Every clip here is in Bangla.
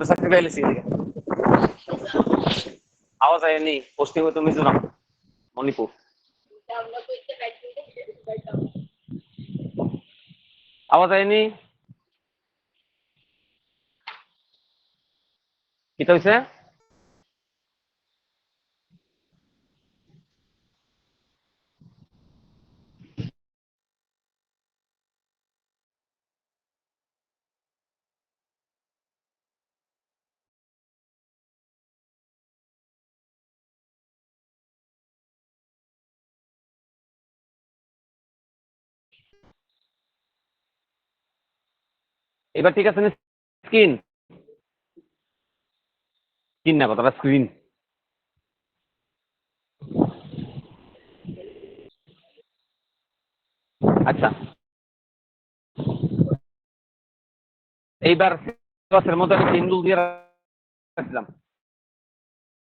সার্টিফিকেট আওয়াজ আয়নি পশ্চিম তো মিজোরাম মণিপুর আওয়াজ আয়নি কি হয়েছে এবার ঠিক আছে স্ক্রিন স্ক্রিন না কথাটা স্ক্রিন আচ্ছা এইবার ক্লাসের মধ্যে আমি সিঙ্গুল দিয়ে রাখছিলাম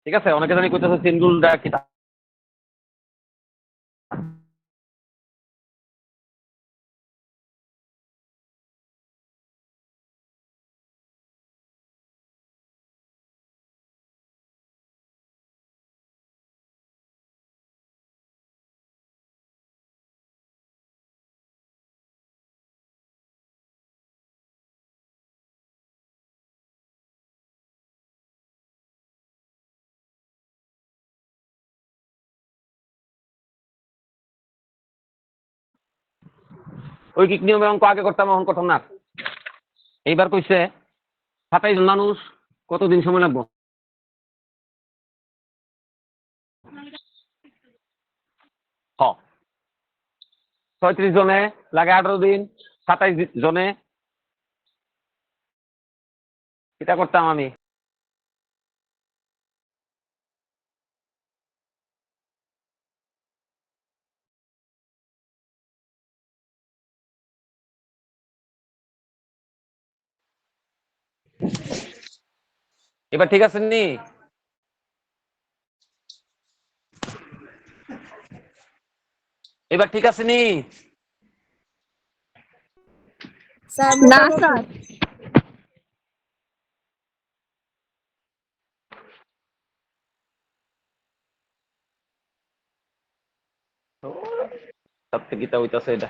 ঠিক আছে অনেকে জানি কইতেছে সিঙ্গুলটা কি ওই কি নিয়মে অঙ্ক আগে করতাম এখন করতাম না এইবার কইছে 27 জন মানুষ কতদিন সময় লাগবে হ 36 জনে লাগে 18 দিন 27 জনে এটা করতাম আমি এবার ঠিক আছে নি এবার ঠিক আছে নি না স্যার সব থেকে গীতা হইতাছে এটা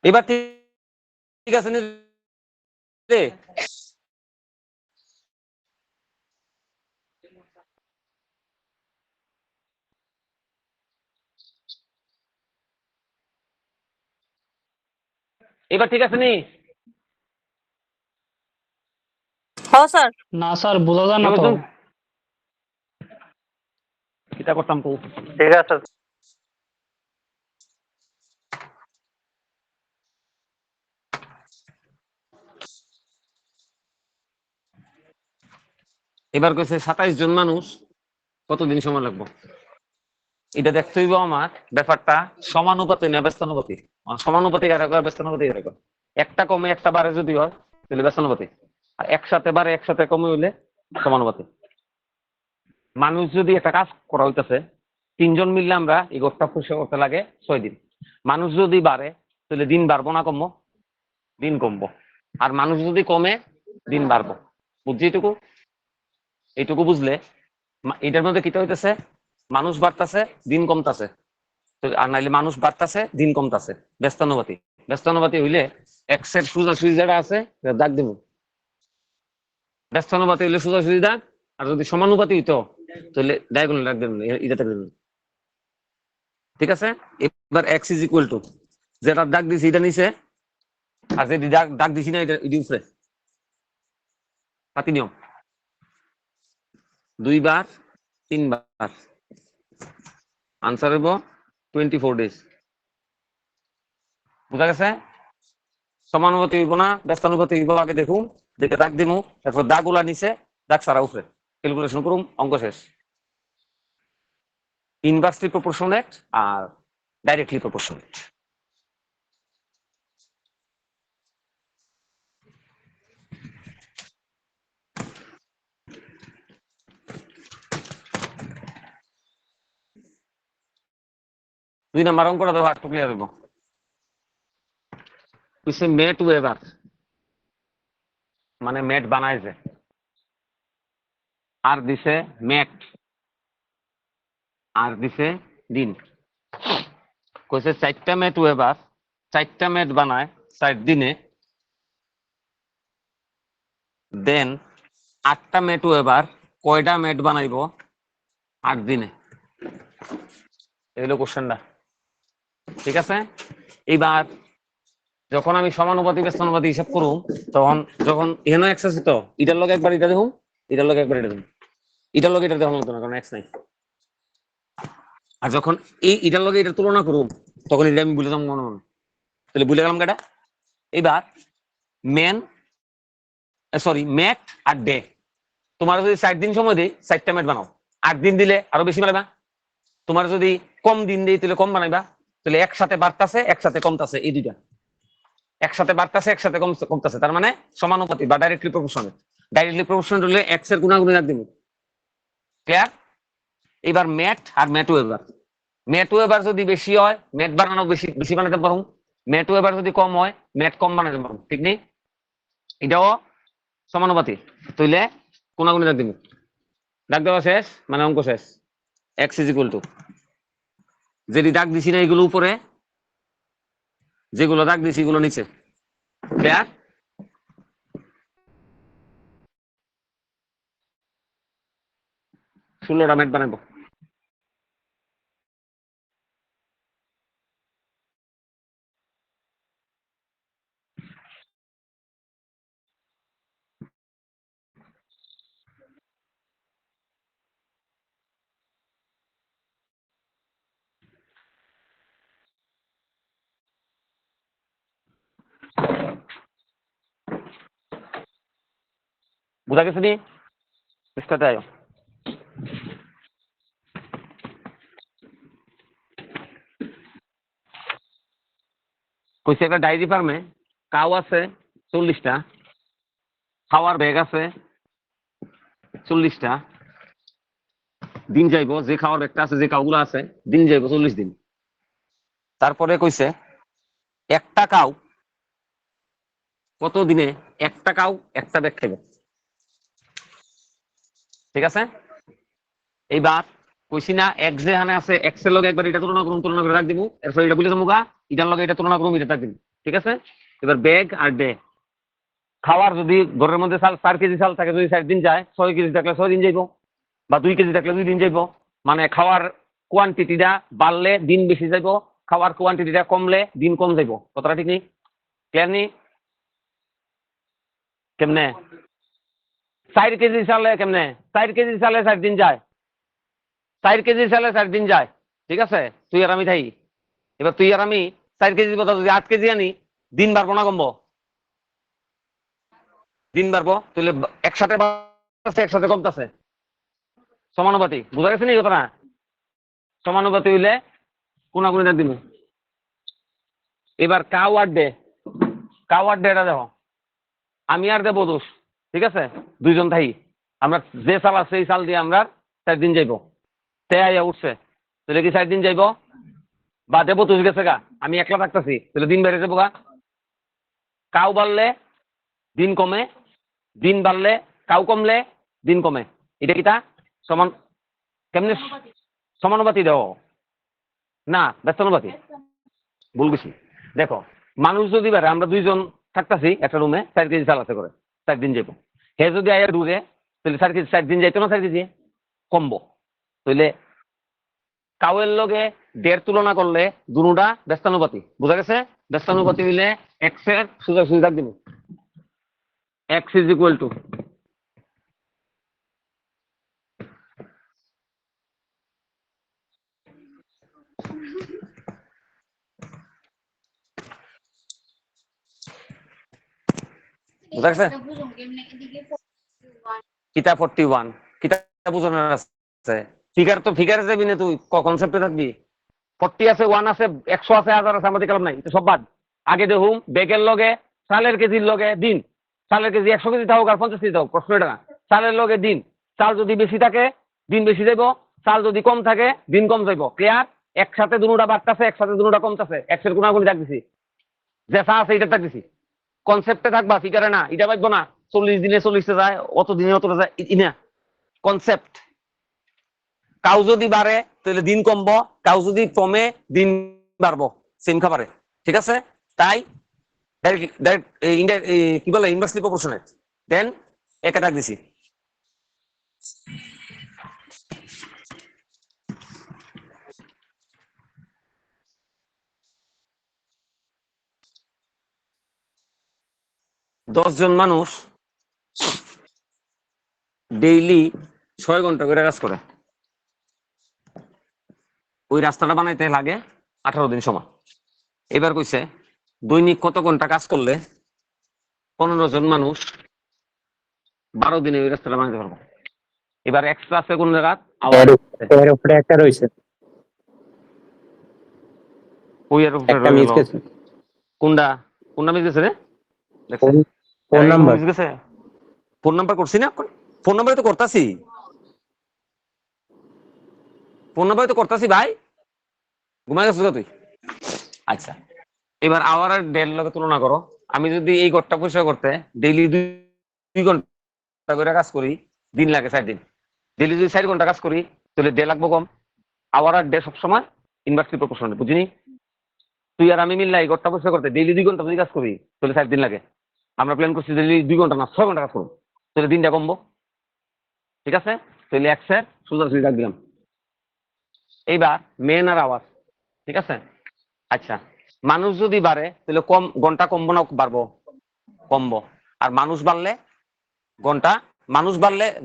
এবার ঠিক আছে নি রে এবার ঠিক আছে নি হ্যাঁ স্যার না স্যার বোঝা যায় না তো এটা করতাম তো ঠিক আছে এবার কইছে 27 জন মানুষ কতদিন সময় লাগবে এটা দেখতে হইব আমার ব্যাপারটা সমানুপাতি না ব্যস্তানুপাতি সমানুপাতি আর ব্যস্তানুপাতি এরকম একটা কমে একটা বাড়ে যদি হয় তাহলে ব্যস্তানুপাতি আর একসাথে বাড়ে একসাথে কমে হইলে সমানুপাতি মানুষ যদি একটা কাজ করা হইতেছে 3 জন মিললে আমরা এই গোটটা পরিষ্কার করতে লাগে 6 দিন মানুষ যদি বাড়ে তাহলে দিন বাড়বো না কমবো দিন কমবো আর মানুষ যদি কমে দিন বাড়বো বুঝছি এইটুকু বুঝলে এটার মধ্যে কিটা হইতেছে মানুষ বাড়তেছে দিন কমতাছে আর নাইলে মানুষ বাড়তেছে দিন কমতাছে ব্যস্তানুপাতি ব্যস্তানুপাতি হইলে এক্স এর সোজাসুজি যেটা আছে দাগ দিব ব্যস্তানুপাতি হইলে সোজাসুজি দাগ আর যদি সমানুপাতি হইতো তাহলে ডায়াগোনাল দাগ দেবেন এটা দেবেন ঠিক আছে এবার এক্স ইজ ইকুয়াল টু যেটা দাগ দিছি এটা নিচে আর যদি দাগ দিছি না এটা উপরে পাতি নিয়ম 2 বার 3 বার আনসার হইব 24 ডেজ বুঝা গেছে সমানুপাতি হইব না ব্যস্তানুপাতি হইব আগে দেখুন দেখে দাগ দিমু তারপর দাগ গুলা নিচে দাগ সারা উপরে ক্যালকুলেশন করুন অঙ্ক শেষ ইনভার্সলি প্রপোর্শনেট আর ডাইরেক্টলি প্রপোর্শনেট। দুই নাম্বার অঙ্কটা দেবো, একটু ক্লিয়ার দেবো। মেট ওয়েবার মানে মেট বানায় যে, আর দিছে মেট, আর দিছে দিন। কইছে 4টা মেট ওয়েবার 4টা মেট বানায় 4 দিনে, দেন 8টা মেট ওয়েবার কয়টা মেট বানাইবো 8 দিনে। এই হলো কোশ্চেনটা, ঠিক আছে? এইবার যখন আমি সমানুপাতি ব্যস্তানুপাতি হিসাব করুম, তখন যখন এখানে এক্স আছে তো এটার লগে একবার এটা দেখুন, এটার লগে একবার এটা দেখুন, এটার লগে এটা দেখুন না, কারণ এক্স নাই। আর যখন এই এটার লগে এটা তুলনা করুম, তখন এটা আমি বুঝে যাবো মনে মনে, তাহলে বুঝে গেলাম কেটা। এবার মেন সরি ম্যাট আর ডে, তোমার যদি 4 দিন সময় দেই 4টা ম্যাট বানাও, 8 দিন দিলে আরো বেশি বানাবা। তোমার যদি কম দিন দেই তাহলে কম বানাইবা। তাহলে একসাথে বাড়তাছে একসাথে কমতাছে, এই দুইটা একসাথে বাড়তাছে একসাথে কমতাছে, তার মানে সমানুপাতি বা ডাইরেক্টলি প্রপোর্শনাল। ডাইরেক্টলি প্রপোর্শনাল হলে এক্স এর গুণাগুণি রাখ দিব, ক্লিয়ার? এবার ম্যাট আর ম্যাট ওয়েবার, ম্যাট ওয়েবার যদি বেশি হয় ম্যাট বানানো বেশি বেশি বানাতে পারো, ম্যাট ওয়েবার যদি কম হয় ম্যাট কম বানাতে পারো, ঠিক নেই? এটাও সমানুপাতি, তাইলে কোনাগুনি দাগ দিব, দাগ দেওয়া শেষ মানে অঙ্ক শেষ। এক্স ইজ ইকুয়াল টু, যেটি দাগ দিছি না এগুলো উপরে, যেগুলো দাগ দিছি এগুলো নিচে, ক্লিয়ার? ষোলোটা ম্যাট বানাবো। বুঝা গেছে নি? চেষ্টাতে আয়ো। কইছে একটা ডায়েরি ফার্মে কাউ আছে 40টা, খাওয়ার ব্যাগ আছে 40টা, দিন যাইবো যে খাওয়ার ব্যাগটা আছে যে কাউগুলো আছে দিন যাইবো 40 দিন। তারপরে কইছে একটা কাউ কত দিনে একটা কাউ একটা ব্যাগ খাইব, ঠিক আছে? এইবার কইছি না এক্স যেখানে আছে এক্স এর লগে একবার এটা তুলনা করুন, তুলনা করে রাখ দিব, এরপর এটা বুঝে যাবো এটার লগে এটা তুলনা করুন, এটা রাখ দিব, ঠিক আছে? এবার ব্যাগ আর ডে, খাওয়ার যদি ঘরের মধ্যে 4 কেজি চাল থাকে, যদি 4 দিন যায় 6 কেজি থাকলে 6 দিন যাইব, বা 2 কেজি থাকলে 2 দিন যাইব। মানে খাওয়ার কোয়ান্টিটিটা বাড়লে দিন বেশি যাইব, খাওয়ার কোয়ান্টিটিটা কমলে দিন কম যাইব। কথাটা ঠিক নেই? ক্লিয়ার নেই? কেমনে 4 কেজি চালে কেমনে 4 কেজি চালে 4 দিন যায়, 4 কেজি চালে 4 দিন যায়, ঠিক আছে? তুই আর আমি থাই, এবার তুই আর আমি 4 কেজির কথা যদি 8 কেজি আনি, দিন বাড়বো না কমবো? দিন বাড়বো, তাহলে একসাথে বাড়ছে একসাথে কমতেছে, সমানুপাতি। বুঝা গেছে নি কথা? সমানুপাতি হইলে কোনাকুনি দাগ দিব। এবার কাউ আর ডে, কাউ আর ডেটা দেখো, আমি আর দেবো দোষ, ঠিক আছে? দুইজন থাই, আমরা যে চাল আছে সেই চাল দিয়ে আমরা 4 দিন যাইব, তে আইয়া উঠছে, তাহলে কি 4 দিন যাইব? বা দেবো তুই গেছে গা, আমি একলা থাকতেছি, তাহলে দিন বেড়ে যাবো গা। কাউ বাড়লে দিন কমে, দিন বাড়লে কাউ কমলে দিন কমে, এটা কিটা সমান? কেমনে সমানুপাতি দেও না ব্যস্তানুপাতি? ভুল গেছি। দেখো মানুষ যদি বাড়ে, আমরা দুইজন থাকতেছি একটা রুমে, 4 কেজি চাল আছে করে 4 দিন যাইব, হে যদি আয়া ডুবে তাহলে 4 কেজি 4 দিন যাইতো না, 4 কেজি কমবো। তাহলে কাউয়ের লগে ডের তুলনা করলে দুটা ব্যস্তানুপাতি, বুঝা গেছে? ব্যস্তানুপাতি হইলে এক্স এর সুযোগ সুবিধা দিব, এক্স ইজ ইকুয়াল টু বুঝা গেছে? কিতা 41 কিতা বুঝানোর আছে? ফিগারে যাবি না তুই, কনসেপ্টে থাকবি। 40 আছে, 1 আছে, 100 আছে, 1000 আছে, আমাদের কালাম নাই, এটা সব বাদ। আগে দেখুম বেগের লগে চালের কেজির লগে দিন। চালের কেজি 100 কেজি থাকুক আর 50 কেজি থাকুক, প্রশ্ন এটা না। চালের লগে দিন, চাল যদি বেশি থাকে দিন বেশি যাইব, চাল যদি কম থাকে দিন কম যাইব। ক্লিয়ার? একসাথে দুটা বাড়তেছে, একসাথে দুটা কমতেছে, এক্সের গুণাগুণি ডাক দিছি, যে চা আছে এটা ডাক দিছি। কনসেপ্টে থাকবা, ফিগারে না। এটা বাঁচবো না 40 দিনে 40 যায়, অত দিনে অতটা যায়, না কনসেপ্ট। কাউ যদি বাড়ে তাহলে দিন কমবো, কাউ যদি কমে দিন বাড়বো, সেম খাবারে। ঠিক আছে? তাই কি বলে ইনভার্সলি প্রপোর্শনেট। দেন একা ডাক দিছি। দশজন মানুষ ডেইলি 6 ঘন্টা করে কাজ করে। ওই রাস্তাটা বানাইতে লাগে 18 দিন সময়। এবার কইছে দৈনিক কত ঘন্টা কাজ করলে 15 জন মানুষ 12 দিনে ওই রাস্তাটা বানাইতে পারবো। এবার এক্সট্রা আছে কোন জায়গা? এর উপরে একটা রয়েছে, ওই এর উপরে একটা রয়ে মিস গেল। গেছে। কোনটা কোনটা মিস গেছে রে? ফোন নাম্বার মিস গেছে। ফোন নাম্বার করছি না, ফোন নাম্বার তো করতাছি, ফোন নাম্বার তো করতাছি ভাই। ঘুমাই গেছিস তুই? আচ্ছা, এবার আওয়ার আর ডের লগে তুলনা করো। আমি যদি এই ঘরটা পরিষ্কার করতে ডেইলি 2 ঘন্টা করে কাজ করি, দিন লাগে 4 দিন। ডেইলি যদি 4 ঘন্টা কাজ করি তাহলে ডে লাগবো কম। আওয়ার আর ডে সবসময় ইনভার্সলি প্রপোর্শনাল, বুঝিনি? তুই আর আমি মিললে এই ঘরটা পরিষ্কার করতে ডেইলি 2 ঘন্টা যদি কাজ করি তাহলে 4 দিন লাগে। আমরা প্ল্যান করছি ডেইলি 2 ঘন্টা না 6 ঘন্টা কাজ করবো, তাহলে দিনটা কমবো। ঠিক আছে? তাহলে এক্সের সোজাসুজি ডাক দিলাম। এইবার মেন আর আওয়ার। ঠিক আছে? আচ্ছা, মানুষ যদি বাড়ে তাহলে কম ঘন্টা কমবো না বাড়বো? কমবো। আর মানুষ বাড়লে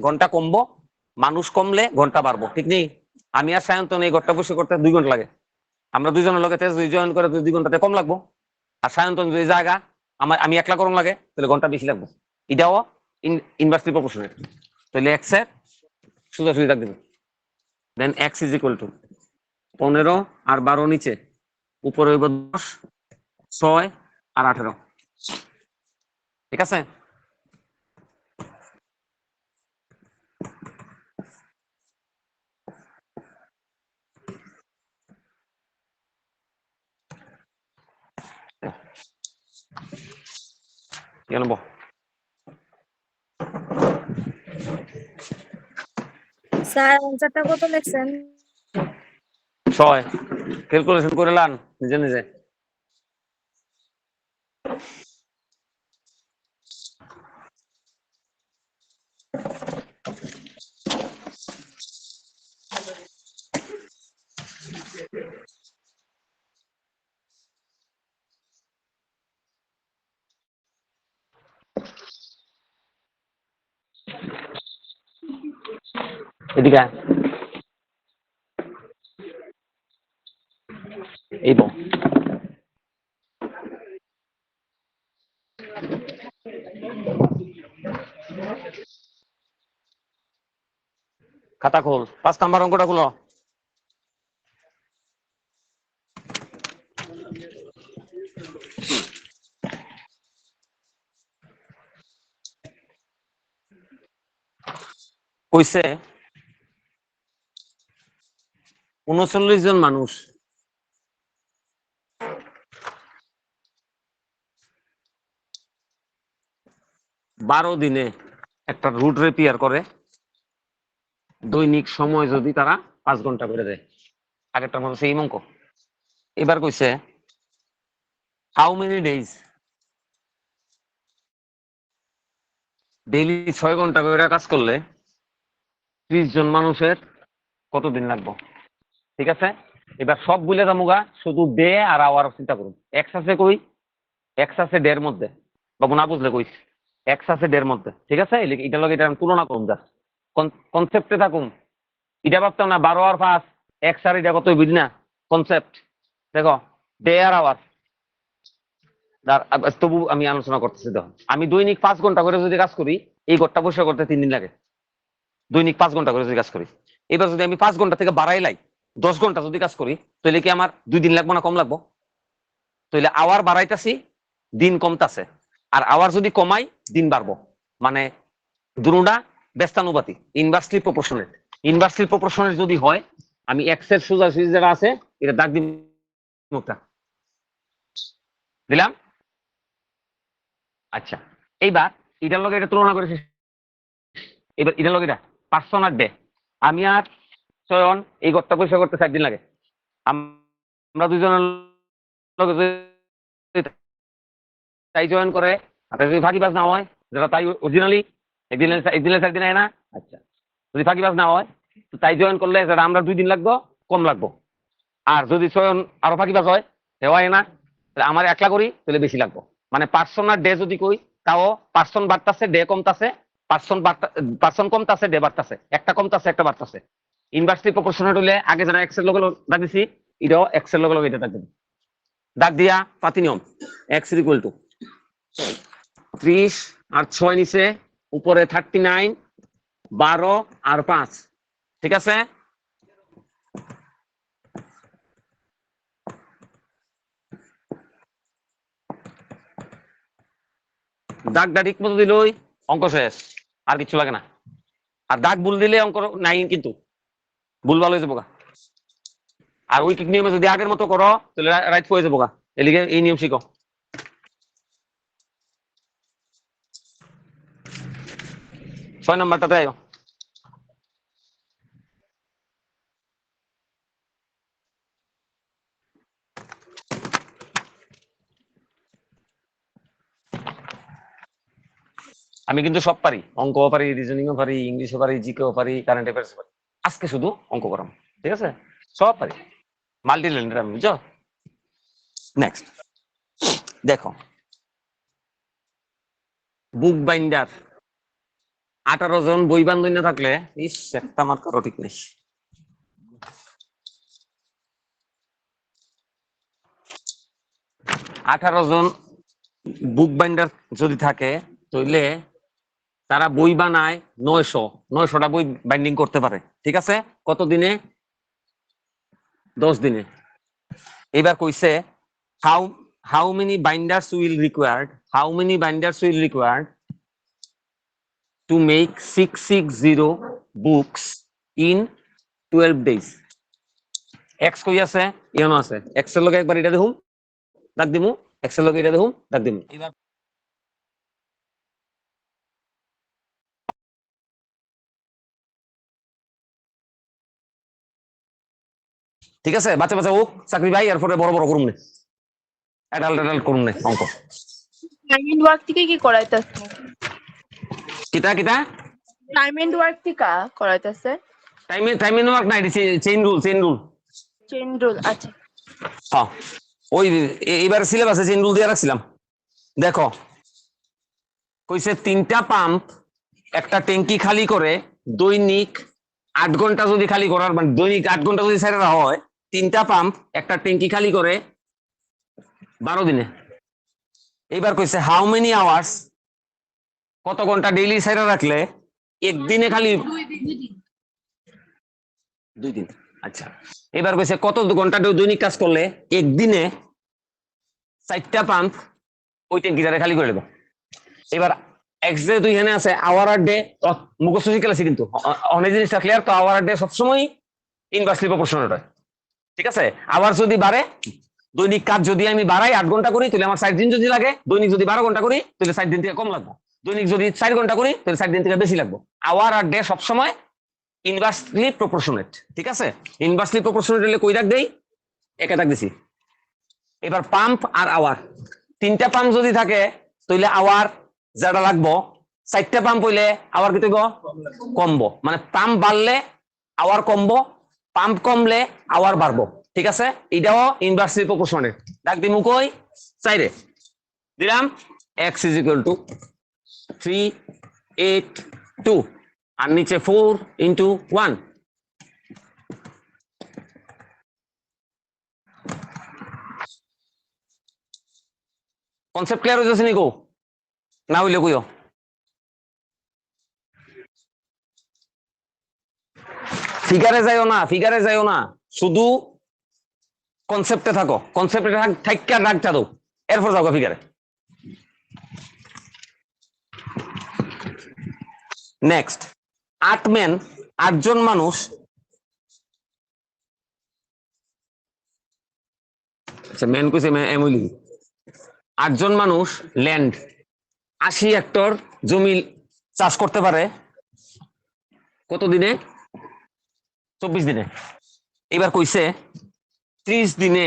ঘন্টা কমবো, মানুষ কমলে ঘন্টা বাড়বো। ঠিক নেই? আমি আর সায়ন্তন এই ঘরটা বসে করতে 2 ঘন্টা লাগে। আমরা দুজনের লগে তেজ জয়েন করে 2 ঘন্টাতে কম লাগবো। আর সায়ন্তন যদি জায়গা আমি একলা করম লাগে তাহলে ঘন্টা বেশি লাগবো। এটাও ইনভার্সলি প্রপোর্শনাল। তাহলে এক্স এর সোজাসুজি ডাক দিবেন। দেন এক্স ইজ ইকুয়াল টু 15 আর 12 নিচে, উপরে হইব 10, 6 আর 18। ঠিক আছে? কেন স্যার অ্যান্সারটা কত লিখছেন? 6 ক্যালকুলেশন করে লান নিজে নিজে। এদিকে আয়। এই তো খাতা খোল, 5 নাম্বার অঙ্কটা খুলো। কইছে 39 জন মানুষ বারো দিনে একটা রুট রিপেয়ার করে, দৈনিক সময় যদি তারা 5 ঘন্টা করে দেয়। আগেরটার মতো সেই অঙ্ক। এবার কইছে হাউ মেনি ডেজ, ডেইলি 6 ঘন্টা করে কাজ করলে 30 জন মানুষের কতদিন লাগবে? ঠিক আছে? এবার সব বুঝলে যামুগা, শুধু ডে আর আওয়ার চিন্তা করুন। এক্স আছে কই? এক্স আছে ডের মধ্যে। বাবু না বুঝলে কইস, এক্স আছে ডের মধ্যে। ঠিক আছে? এটার লগে এটা আমি তুলনা করুন, জাস্ট কনসেপ্টে থাকুন। এটা ভাবতাম না 12 আর 5 এক্স আর এটা কত বুঝি না। কনসেপ্ট দেখো, ডে আর আওয়ার। তবু আমি আলোচনা করতেছি। দেখো, আমি দৈনিক 5 ঘন্টা করে যদি কাজ করি, এই ঘরটা বসে করতে 3 দিন লাগে। দৈনিক 5 ঘন্টা করে যদি কাজ করি, এবার যদি আমি 5 ঘন্টা থেকে বাড়াইলাই 10 ঘন্টা যদি কাজ করি তাহলে কি আমার 2 দিন লাগবে না কম লাগবো? তাহলে আওয়ার বাড়াইতাছি, দিন কমতাছে। আর আওয়ার যদি কমাই, দিন বাড়বো। মানে দুটোটা ব্যস্তানুপাতি, ইনভার্সলি প্রপোর্শনেট। ইনভার্সলি প্রপোর্শনেট যদি হয়, আমি এক্স এর সোজাসুজি যেটা আছে এটা দাগ দিই, মুখটা দিলাম। আচ্ছা, এইবার এটার লগে এটা তুলনা করেছি। এবার এটার লগে এটা পার্সন আর ডে। আমি আর চয়ন এই ঘরটা পরিষ্কার করতে 4 দিন লাগে। আমরা দুজনের লগে যদি তাই জয়েন করে, আর যদি ফাঁকিবাজ না হয়, যেটা তাই অরিজিনালি একদিনে 4 দিন হয় না। আচ্ছা, যদি ফাঁকিবাজ না হয় তো তাই জয়েন করলে যেটা আমরা 2 দিন লাগবো, কম লাগবো। আর যদি চয়ন আরো ফাঁকিবাজ হয়, হয় না, তাহলে আমার একলা করি তাহলে বেশি লাগবো। মানে পার্সন আর ডে যদি কই, তাও পার্সন বাড়তাছে, ডে কমতাছে, পার্সন কমতাছে, ডে বাড়তাছে, একটা কমতাছে একটা বাড়তাছে। ইনভার্সলি প্রপোর্শনেট হলে আগে যারা এক্স এর লগে দাগ দিছি, এটাও এক্স এর লগে এটা দাগ দিবি। দাগ দিয়া পাতি নিয়ম, এক্স ইকুয়াল টু 30 আর 6 নিচে, উপরে 39, 12 আর 5, ঠিক আছে। দাগটা ঠিক মতো দিলই অঙ্ক শেষ, আর কিছু লাগে না। আর দাগ ভুল দিলে অঙ্ক নাই, কিন্তু ভুল ভালো হয়ে যাবো গা। আর ওই নিয়মে যদি আগের মতো করো তাহলে রাইট হয়ে যাবো গা। এলিগে এই নিয়ম শিখো। ছয় নাম্বারটাতে আয়ো। আমি কিন্তু সব পারি, অঙ্কও পারি, রিজনিংও পারি, ইংলিশও পারি, জিকেও পারি, কারেন্ট অ্যাফেয়ার্স পারি। আজকে শুধু অঙ্ক করাম, ঠিক আছে? সব পারি, মাল্টি ট্যালেন্টেড আমি, বুঝছো? নেক্সট দেখো, বুক বাইন্ডার 18 জন বই বান্ধব থাকলে, ইস একটা আমার কারো ঠিক নেই। 18 জন বুক বাইন্ডার যদি থাকে তাহলে তারা বই বানায় 900টা বই বাইন্ডিং করতে পারে, ঠিক আছে? কত দিনে? 10 দিনে। এবার কইছে how many binders will required to make 660 books in 12 days? X কই আছে? এখানে আছে। এক্স এর লগে একবার এটা দেখুন, দাগ দিমু। এক্স এর লগে এটা দেখুন, দাগ দিমু। এবার ঠিক আছে, বাচ্চা বাচ্চা হোক চাকরি ভাই, এরপরে বড় বড় করুন, অ্যাডাল্ট করুন অঙ্ক। টাইম ওয়ার্ক থেকে কি করাইতেছে? কিতা কিতা টাইম ওয়ার্ক থেকে করাইতেছে? টাইমে ওয়ার্ক নাই, চেইন রুল। চেইন রুল, আচ্ছা। হ্যাঁ, ওই এবার সিলেবাসে চেইন রুল দিয়ে রাখছিলাম। দেখো কইছে 3টা পাম্প একটা ট্যাঙ্কি খালি করে দৈনিক 8 ঘন্টা যদি খালি করার, মানে দৈনিক 8 ঘন্টা যদি ছাড়া হয়, 3টা পাম্প একটা ট্যাঙ্কি খালি করে 12 দিনে। এবার কইছে হাউ মেনি আওয়ার্স, কত ঘন্টা ডেইলি ছাড়া রাখলে একদিনে খালি 2 দিন। আচ্ছা, এবার কইছে কত ঘন্টা দৈনিক কাজ করলে একদিনে 4টা পাম্প ওই ট্যাঙ্কিটারে খালি করে দেবো। এবার এক্স ডে দুই এখানে আছে, আওয়ার আর ডে মুখস্থ শিখে আছে, কিন্তু অনেক জিনিসটা ক্লিয়ার তো। আওয়ার আর ডে সবসময় ইনভার্সলি প্রপোর্শনাল হয়, ঠিক আছে? আওয়ার যদি বাড়ে, দৈনিক কাজ যদি আমি বাড়াই 8 ঘন্টা করি তাহলে আমার 60 দিন যদি লাগে, দৈনিক যদি 12 ঘন্টা করি তাহলে 60 দিন থেকে কম লাগবে, দৈনিক যদি 4 ঘন্টা করি তাহলে 60 দিন থেকে বেশি লাগবে। আওয়ার আর ডে সবসময় ইনভার্সলি প্রপোর্শনেট, ঠিক আছে? ইনভার্সলি প্রপোর্শনেট হলে কই দাগ দেই? একে দাগ দিছি। এবার পাম্প আর আওয়ার, 3টা পাম্প যদি থাকে তাহলে আওয়ার যেটা লাগবো, 4টা পাম্প হইলে আওয়ার কি থাকবো? কমবো। মানে পাম্প বাড়লে আওয়ার কমবো, পাম্প কমলে আওয়ার বাড়বো, ঠিক আছে? এটাও ইনভার্সলি প্রপোর্শনেট। দাগ দিমু কই? 4 দিলাম। x is equal to 382 আর নিচে 4 into 1। কনসেপ্ট ক্লিয়ার হয়েছে নিকো? না হইলে কইও। ফিগারে যাইও না, শুধু কনসেপ্টে থাকো, কনসেপ্টে থাইকা ডাকটা দাও, এরপর যাও ফিগারে। নেক্সট, 8জন মানুষ, আচ্ছা মেন কইছে এমইলি, 8জন মানুষ ল্যান্ড 80 হেক্টর জমি চাষ করতে পারে কত দিনে? 24 দিনে। এবার কইছে 30 দিনে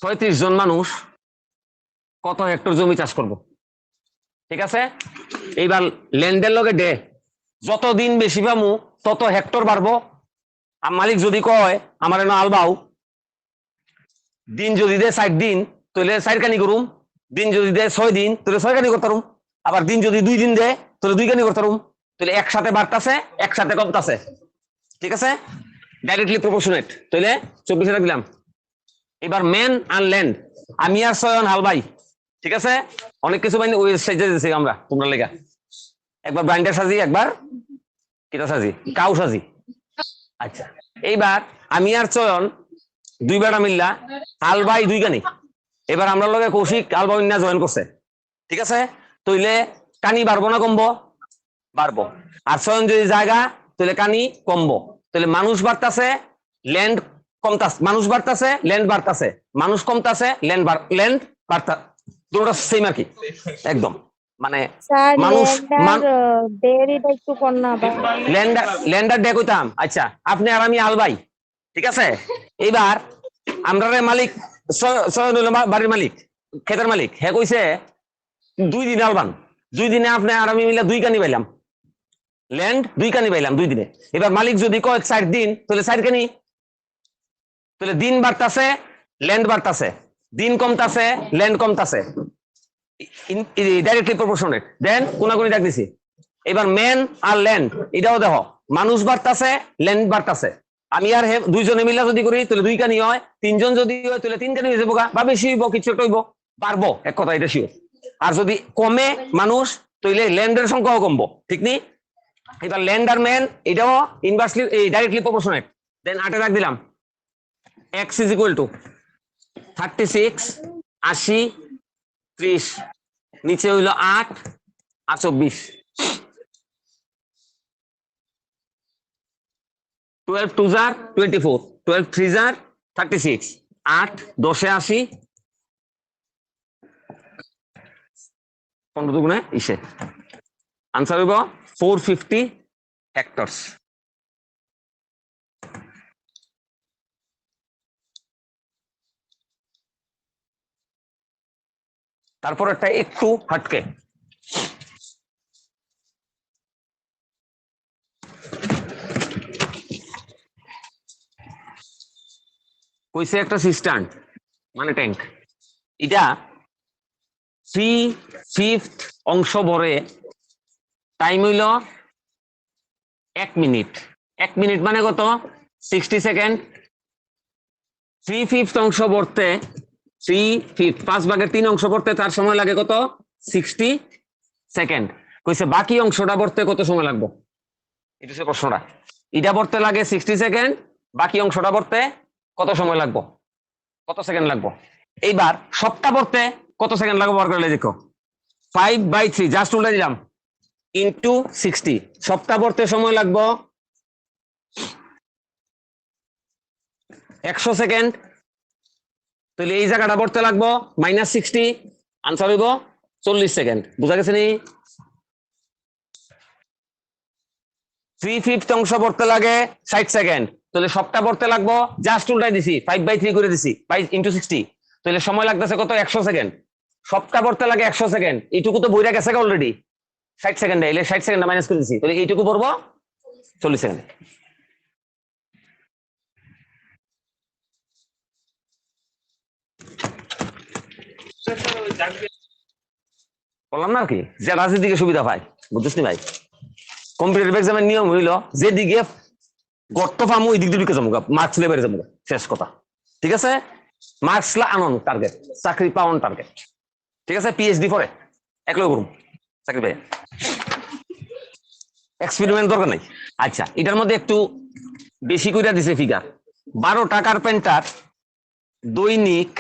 36 জন মানুষ কত হেক্টর জমি চাষ করব? ঠিক আছে, এইবার ল্যান্ডের লগে ডে যত দিন বেশি পামু তত হেক্টর বাড়বো। আর মালিক যদি কয় আমার এনে আলবাও, দিন যদি দে 60 দিন তাহলে 4 কানি করুম, দিন যদি দে 6 দিন তাহলে 6 কানি করতাম, আবার দিন যদি 2 দিন দে তাহলে 2 কানি করতাম, তাহলে একসাথে বাড়তাছে একসাথে কমতাছে। ঠিক আছে, ডাইরেক্টলি প্রপোর্শনেট, তাহলে 24 রাখলাম। এবার মেন আর ল্যান্ড, আমি আর সয়ন হাল ভাই। ঠিক আছে, অনেক কিছু বাইনি ওই সাইজে দিয়েছি আমরা তোমরা লেখা, একবার ব্রাইন্ডার সাজি, একবার কিটা সাজি, কাউ সাজি। আচ্ছা, এইবার আমি আর চয়ন 2 বেটা মিল্লা হাল ভাই 2 কানি। এবার আমরা লগে কৌশিক আলবাউ না জয়েন করছে। ঠিক আছে, তইলে কানি বাড়বো না কমবো? বাড়বো। আর চয়ন যদি জায়গা তাহলে কানি কমবো। তাহলে মানুষ বাড়তাছে, ল্যান্ড কমতাছে, মানুষ বাড়তাছে ল্যান্ড বাড়তাছে, মানুষ কমতাছে ল্যান্ড বাড়তা, দুটোটা সেম আর কি একদম। মানে স্যার মানুষ ডেয়ারিটা একটু কম না বা ল্যান্ডার ডে কইতাম। আচ্ছা, আপনি আর আমি আলবাই। ঠিক আছে, এইবার আমরা মালিক বাড়ির মালিক, ক্ষেতের মালিক, হ্যাঁ কইছে 2 দিন আলবান, 2 দিনে আপনি আর আমি মিলে 2 কানি পাইলাম, ল্যান্ড 2 কানি পাইলাম 2 দিনে। এবার মালিক যদি কয় 4 দিন তাহলে 4 কানি, তাহলে দিন বাড়তাছে ল্যান্ড বাড়তাছে, দিন কমতাছে ল্যান্ড কমতাছে, ডাইরেক্টলি প্রপোর্শনেট। দেন কোনাকুনি ডাক দিছি। এবার মেন আর ল্যান্ড এটাও দেখো, মানুষ বাড়তাছে ল্যান্ড বাড়তাছে। আমি আর 2 জনে মিলা যদি করি তাহলে 2 কানি হয়, 3 জন যদি হয় তাহলে 3 কানি হয়ে যাবো, বা বেশি হইব কিছু একটা হইব, বাড়বো এক কথা, এটা শিওর। আর যদি কমে মানুষ তাহলে ল্যান্ডের সংখ্যাও কমবো, ঠিক নি? এবার ল্যান্ড আর ম্যান এটাও ইনভার্সলি ডাইরেক্টলি প্রপোর্শনেট। দেন 8 রাখ দিলাম, x is equal to 36 80 30, নিচে হইল 8 আর 24, 12 2 jar 24, 12 3 jar 36, 8 10 এ 80, 15 দুগুণে 20, আনসার হইব 450 হেক্টরস। তারপর একটা একটু হাটকে, কইছে একটা সিস্টার্ন মানে ট্যাঙ্ক, এটা 3/5 অংশ ভরে টাইম হইল 1 মিনিট। 1 মিনিট মানে কত? 60 সেকেন্ড। 3/5 অংশ ভরতে 3/5 5/3 অংশ ভরতে তার সময় লাগে কত? 60 সেকেন্ড। কইছে বাকি অংশটা ভরতে কত সময় লাগবে? এটা হচ্ছে প্রশ্নটা। এটা ভরতে লাগে 60 সেকেন্ড, বাকি অংশটা ভরতে কত সময় লাগবে? কত সেকেন্ড লাগবে? এইবার সবটা ভরতে কত সেকেন্ড লাগবে বার করে দেখো। 5/3 জাস্ট উল্টা দিলাম ইনটু 60, সবটা ভরতে সময় লাগবে 100 সেকেন্ড। তাহলে এই জায়গাটা ভরতে লাগবো -60, আনসার হইব 40 সেকেন্ড। বুঝা গেছে নি? 3/5 অংশ ভরতে লাগে 60 সেকেন্ড, তাহলে সবটা ভরতে লাগবো, জাস্ট উল্টাই দিছি 5/3 করে দিছি 5 ইনটু 60, তাহলে সময় লাগতেছে কত? 100 সেকেন্ড। সবটা ভরতে লাগে 100 সেকেন্ড, এইটুকু তো বইরা গেছে অলরেডি 60 সেকেন্ড, এলে 60 সেকেন্ড মাইনাস করে দিছি, তাহলে এইটুকু ভরবো 40 সেকেন্ড। বললাম না কি যে রাজনীতিকে সুবিধা পায়, বুঝছিস নি ভাই? কম্পিটিটিভ এক্সামের নিয়ম হইল যেদিকে গর্ত পামু ওই দিক দিয়ে যাবো, মার্কস লেভেলে যাবো, শেষ কথা। ঠিক আছে, মার্কস আনন টার্গেট, চাকরি পাওয়ান টার্গেট। ঠিক আছে, পিএইচডি পরে একলাই করুন চাকরি পাই। এক্সপেরিমেন্ট দরকার নাই। আচ্ছা, এটার মধ্যে একটু বেশি করে দিছে ফিগার। 12 টাকার পেন্টার দৈনিক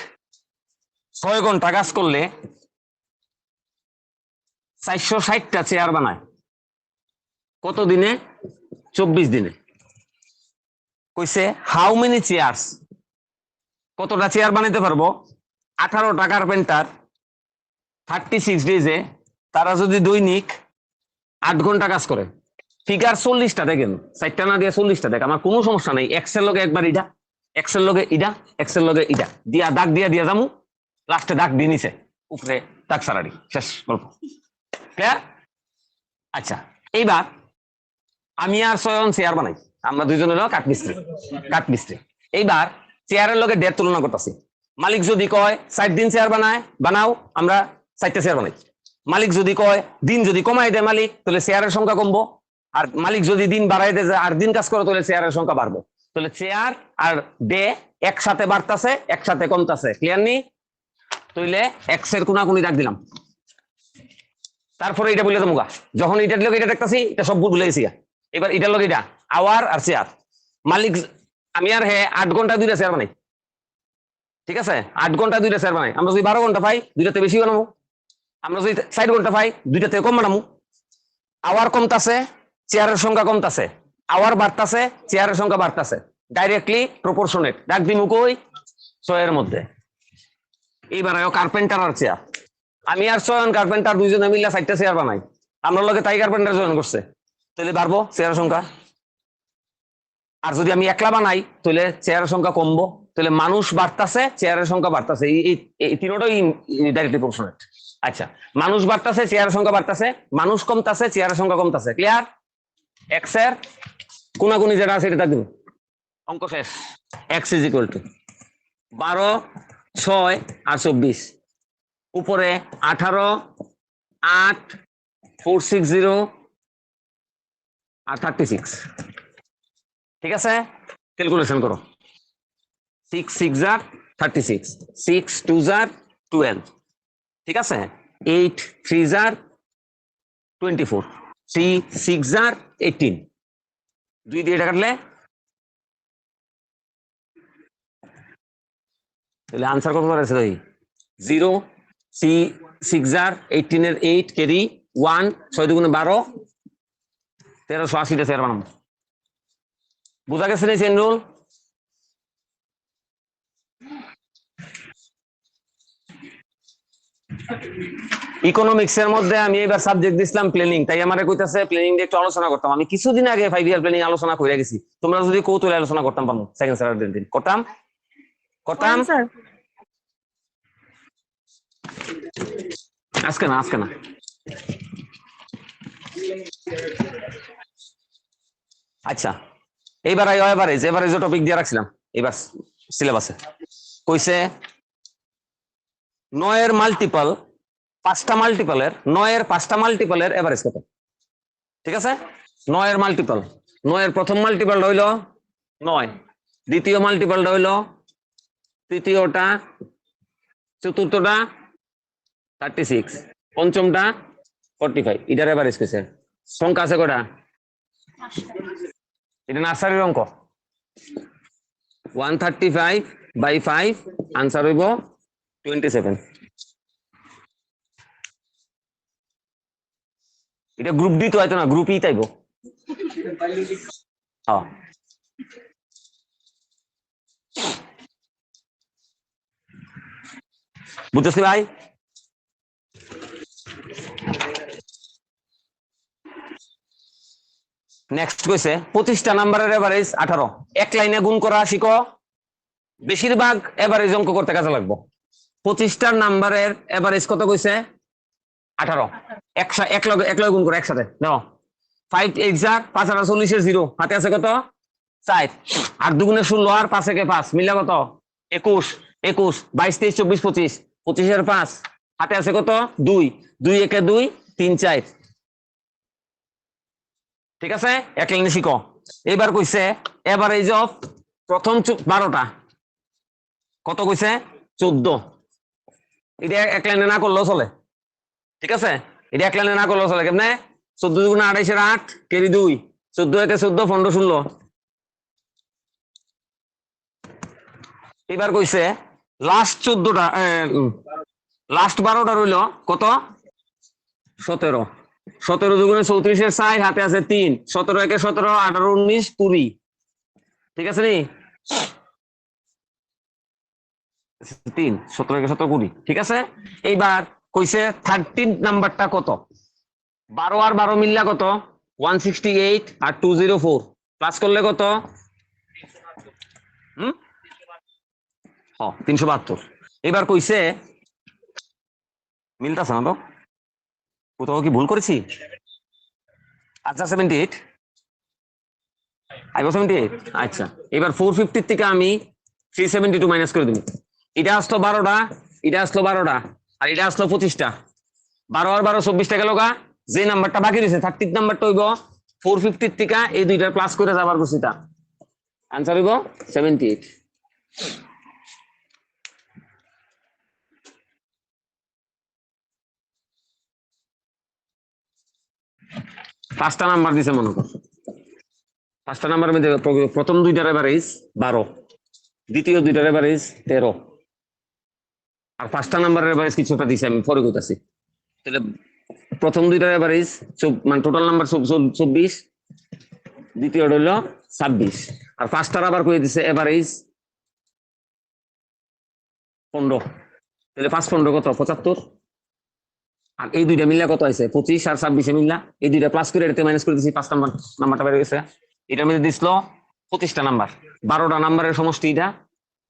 6 ঘন্টা কাজ করলে 460টা চেয়ার বানায়। কত দিনে? 24 দিনে। কইছে হাউ মেনি চেয়ার্স, কতটা চেয়ার বানাইতে পারবো? 18 টাকার পেন্টার 36 ডেজে, তারা যদি দৈনিক 8 ঘন্টা কাজ করে। ফিগার 40টা দেখেন, 4টা না দিয়ে 40টা দেখ, আমার কোনো সমস্যা নেই। এক্সের লগে একবার ইডা, এক্সের লগে ইডা, এক্সের লগে ইডা দিয়া দাগ দিয়া যামু, লাস্টে দাগ দিয়ে নিছে, উপরে দাগ সারাডি, শেষ গল্প। ক্লিয়ার? আচ্ছা, এইবার আমি আর সয়ন চেয়ার বানাই, আমরা দুইজন হলো কাঠমিস্ত্রি। এইবার চেয়ারের লগে ডেট তুলনা করতেছি। মালিক যদি কয় 4 দিন চেয়ার বানাও, আমরা 4টা চেয়ার বানাই। মালিক যদি কয় দিন যদি কমাই দেয় মালিক, তাহলে চেয়ারের সংখ্যা কমবো। আর মালিক যদি দিন বাড়াই দেয় আর দিন কাজ করে, তাহলে চেয়ারের সংখ্যা বাড়বো। তাহলে চেয়ার আর ডে একসাথে বাড়তাছে, একসাথে কমতাছে। ক্লিয়ার নি? তাহলে এক্স এর কোনাকুনি দাগ দিলাম। তারপরে এটা বলে দেবো, যখন এটার লোক এটা দেখতেছি, এটা সব ভুলে গেছি। এবার এটার লোক এটা আওয়ার আর চেয়ার। মালিক আমি আর 8 ঘন্টা 2টা চেয়ার বানাই, ঠিক আছে? 8 ঘন্টা 2টা চেয়ার বানাই। আমরা যদি 12 ঘন্টা পাই, 2টাতে বেশি বানাবো। আমরা যদি 4 ঘন্টা পাই, 2টাতে কম বানাবো। আওয়ার কমতাছে, চেয়ারের সংখ্যা কমতাছে। আওয়ার বাড়তাছে, চেয়ারের সংখ্যা বাড়তাছে। Directly proportionate. ডাক দিমু কই? 6 এর মধ্যে। এইবার কার্পেন্টার আর চেয়ার। আমি আর সয়ন কার্পেন্টার দুইজনে মিলে 4টা চেয়ার বানাই। আমরা লগে তাই কার্পেন্টার জয়েন করছে, তাহলে বাড়বো চেয়ারের সংখ্যা। আর যদি আমি একলা বানাই, তাহলে চেয়ারের সংখ্যা কমবো। তাহলে মানুষ বাড়তাছে, চেয়ারের সংখ্যা বাড়তাছে। এই তিনটাই ডাইরেক্টলি প্রপোর্শনেট। আচ্ছা, মানুষ বাড়তাছে, চেয়ারের সংখ্যা বাড়তাছে। মানুষ কমতাছে, চেয়ারের সংখ্যা কমতাছে। ক্লিয়ার? এক্স এর কোনাকুনি যেটা আছে এটা দিব। অঙ্ক শেষ। এক্স ইজ ইকুয়াল টু 12, 6 আর 24। উপরে 18, 8, 460 আর 36। ঠিক আছে? ক্যালকুলেশন করো। 6 6 আর 36, 6 2 আর 12, ঠিক আছে? 8 3 আর 24, 3 6 আর 18। 2 দিয়ে এটা কাটলে তাহলে আনসার কত আছে ভাই? 0, 3 6 আর 18 এর 8 ক্যারি 1, 6 দুগুণে 12, 1380টা চেয়ার বানাবো। বুঝা গেছে না চেইন রুল? ইকোনমিক্স এর মধ্যে আমি এবার সাবজেক্ট দিছিলাম প্ল্যানিং, তাই আমারে কইতাছে প্ল্যানিং নিয়ে একটু আলোচনা করতাম। আমি কিছুদিন আগে 5 ইয়ার প্ল্যানিং আলোচনা কইরা গেছি। তোমরা যদি কৌতূহলে আলোচনা করতাম পারো, সেকেন্ড স্যাটারডে দিন করতাম। স্যার আজকে না। আচ্ছা, এইবার এভারেজ টপিক দিয়ে রাখছিলাম এবার সিলেবাসে। কইছে 9 এর মাল্টিপল, 5টা মাল্টিপলের 9 এর 5টা মাল্টিপলের এভারেজ কত? ঠিক আছে? 9 এর মাল্টিপল, 9 এর প্রথম মাল্টিপলটা হইল 9, দ্বিতীয় মাল্টিপলটা হইল, তৃতীয়টা, চতুর্থটা 36, পঞ্চমটা 45। এটার এভারেজ কইছে। সংখ্যা আছে কয়টা? এটা নার্সারির অঙ্ক। 135/5, আনসার হইব 27। এটা গ্রুপ ডি তো হয়তো না, গ্রুপ ই তাইব। হ্যাঁ, বুঝতেছি ভাই? নেক্সট কইছে 25টা নাম্বারের এভারেজ 18। এক লাইনে গুণ করা শিখো, বেশিরভাগ এভারেজ অঙ্ক করতে কাজে লাগবো। 25টা নাম্বারের এভারেজ কত কইছে? 18। এক লগে গুণ করো একসাথে। দাও 5 8 যা 5 আর 40 এর 0, হাতে আছে কত? 4। 8 দুগুণে 16 আর 5 একে 5 মিলা কত? 21। 22 23 24 25, 25 এর 5 হাতে আছে কত? 2। 2 একে 2, 3 4। ঠিক আছে? এক লাইনে শিখো। এবার কইছে এভারেজ অফ প্রথম 12টা কত কইছে? 14। এটা এক লাইনে না করলেও চলে। ঠিক আছে? এটা এক লাইনে না করলেও চলে। কেমনে? 14 দুগুণে 28 8 কেরি 2 14 একে 14 15 16। এবার কইছে লাস্ট 14টা লাস্ট 12টা রইল কত 17। 17 দুগুণে 34 এর 6 হাতে আছে 3 17 একে 17 18 19 20। ঠিক আছে নি 3 17 একে 17 20। ঠিক আছে এইবার কইছে 13 নাম্বারটা কত 12 আর 12 মিললা কত 168 আর 204 প্লাস করলে কত 372। এবার কইছে মিলতাছে না তো কোথাও কি ভুল করেছি? আচ্ছা 78 আইবো 78। আচ্ছা এবার 450 থেকে আমি 372 মাইনাস করে দেব। এটা আসলো 12টা, এটা আসলো 12টা, আর এটা আসলো 25টা। 12 আর 12 24টা গেল গা। যে নাম্বারটা বাকি রয়েছে 30 নাম্বারটা হইব 450 থেকে এই দুইটার প্লাস করে যাবার কুছিটা আনসার হইব 78। পাঁচটা নাম্বার দিছে মনে কর। পাঁচটা নাম্বারের মধ্যে প্রথম দুইটার এভারেজ 12, দ্বিতীয় দুইটার এভারেজ 13, আর পাঁচটা নাম্বারের এভারেজ কিছুটা দিছে আমি পরে কইতাছি। তাহলে প্রথম দুইটার এভারেজ মানে টোটাল নাম্বার 24, দ্বিতীয় হইল 26, আর পাঁচটার আবার কই দিছে এভারেজ 15। তাহলে 5 15 কত 75, আর এই দুইটা মিললে কত আছে 25 আর 26 মিললা এই দুইটা প্লাস করে এটাতে মাইনাস করে দিছি 5 নাম্বারটা বের হয়েছে। এটার মধ্যে দিছিল 25টা নাম্বার, 12টা নাম্বারের সমষ্টি এটা,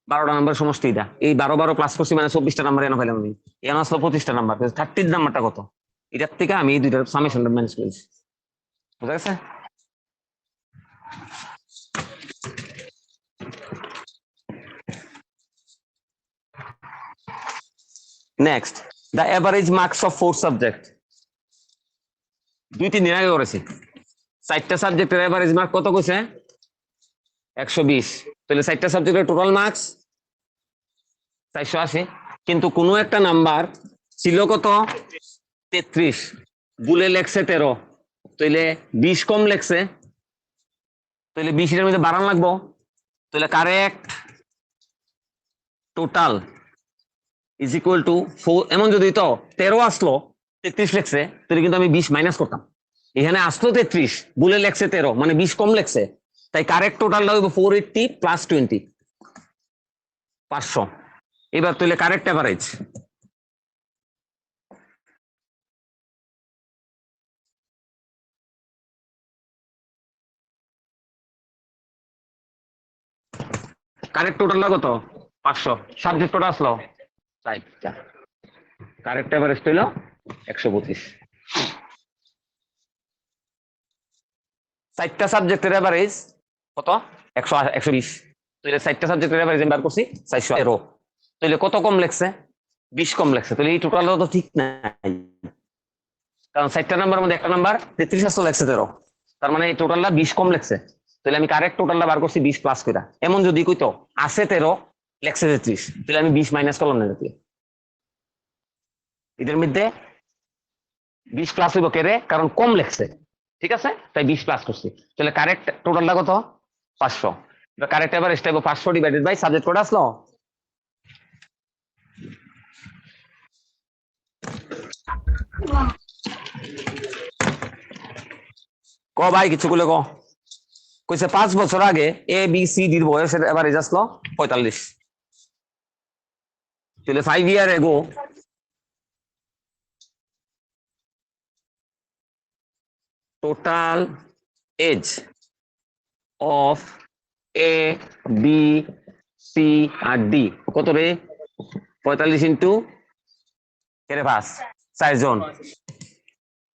12টা নাম্বারের সমষ্টি এটা। এই 12 12 প্লাস করছি মানে 24টা নাম্বার এনে ফেলাম আমি। এনে আসলো 25টা নাম্বার। 30 নাম্বারটা কত এটার থেকে আমি এই দুইটার সামেশনটা মাইনাস করেছি। বুঝা গেছে? Next the average marks of 4 subject। 2-3 দিন আগে করেছি। 4টা সাবজেক্টের এভারেজ মার্ক কত কইছে 120। তাহলে 4টা সাবজেক্টের টোটাল মার্কস 480, কিন্তু কোনো একটা নাম্বার ছিল কত 33, ভুলে লেখছে 13, তাহলে 20 কম লেখছে, তাহলে 20 এর মধ্যে বাড়ান লাগবো। তাহলে correct total is equal two 4। এমন যদি তো 13 আসলো 33 লেখছে তাহলে কিন্তু আমি 20 মাইনাস করতাম। এখানে আসলো 33, ভুলে লেখছে 13, মানে 20 কম লেখছে, তাই কারেক্ট টোটালটা হইব 480 প্লাস 20 500। এবার তাহলে কারেক্ট এভারেজ কারেক্ট টোটালটা কত 500, সাবজেক্ট টোটাল আসলো 4টা, কারেক্ট এভারেজ হইল 125। 4টা সাবজেক্টের এভারেজ কত 120, তাহলে 4টা সাবজেক্টের এভারেজ আমি বার করছি 413, তাহলে কত কম লেখছে 20 কম লেখছে, তাহলে এই টোটালটা তো ঠিক নাই, কারণ 4টা নাম্বার মধ্যে একটা নাম্বার 33 আসলো লেখছে 13, তার মানে এই টোটালটা 20 কম লেখছে। তাহলে আমি কারেক্ট টোটালটা বার করছি 20 প্লাস করে। এমন যদি কইতো আছে 13 লেখছে 33, তাহলে আমি 20 মাইনাস করলাম না, এদের মধ্যে 20 প্লাস হইব কেরে, কারণ কম লেখছে, ঠিক আছে, তাই 20 প্লাস করছি। তাহলে কারেক্ট টোটালটা কত 500। এবার কারেক্ট এভারেজটা হইব 500 ডিভাইডেড বাই সাবজেক্ট কোড আসলো ক ভাই কিছু গুলো কইছে 5 বছর আগে এ বি সি ডির বয়সের এভারেজ আসলো 45, তাহলে 5 ইয়ার এগো total age of A, B, C R D কত রে 45 ইন্টু কেরে 5 4 জন,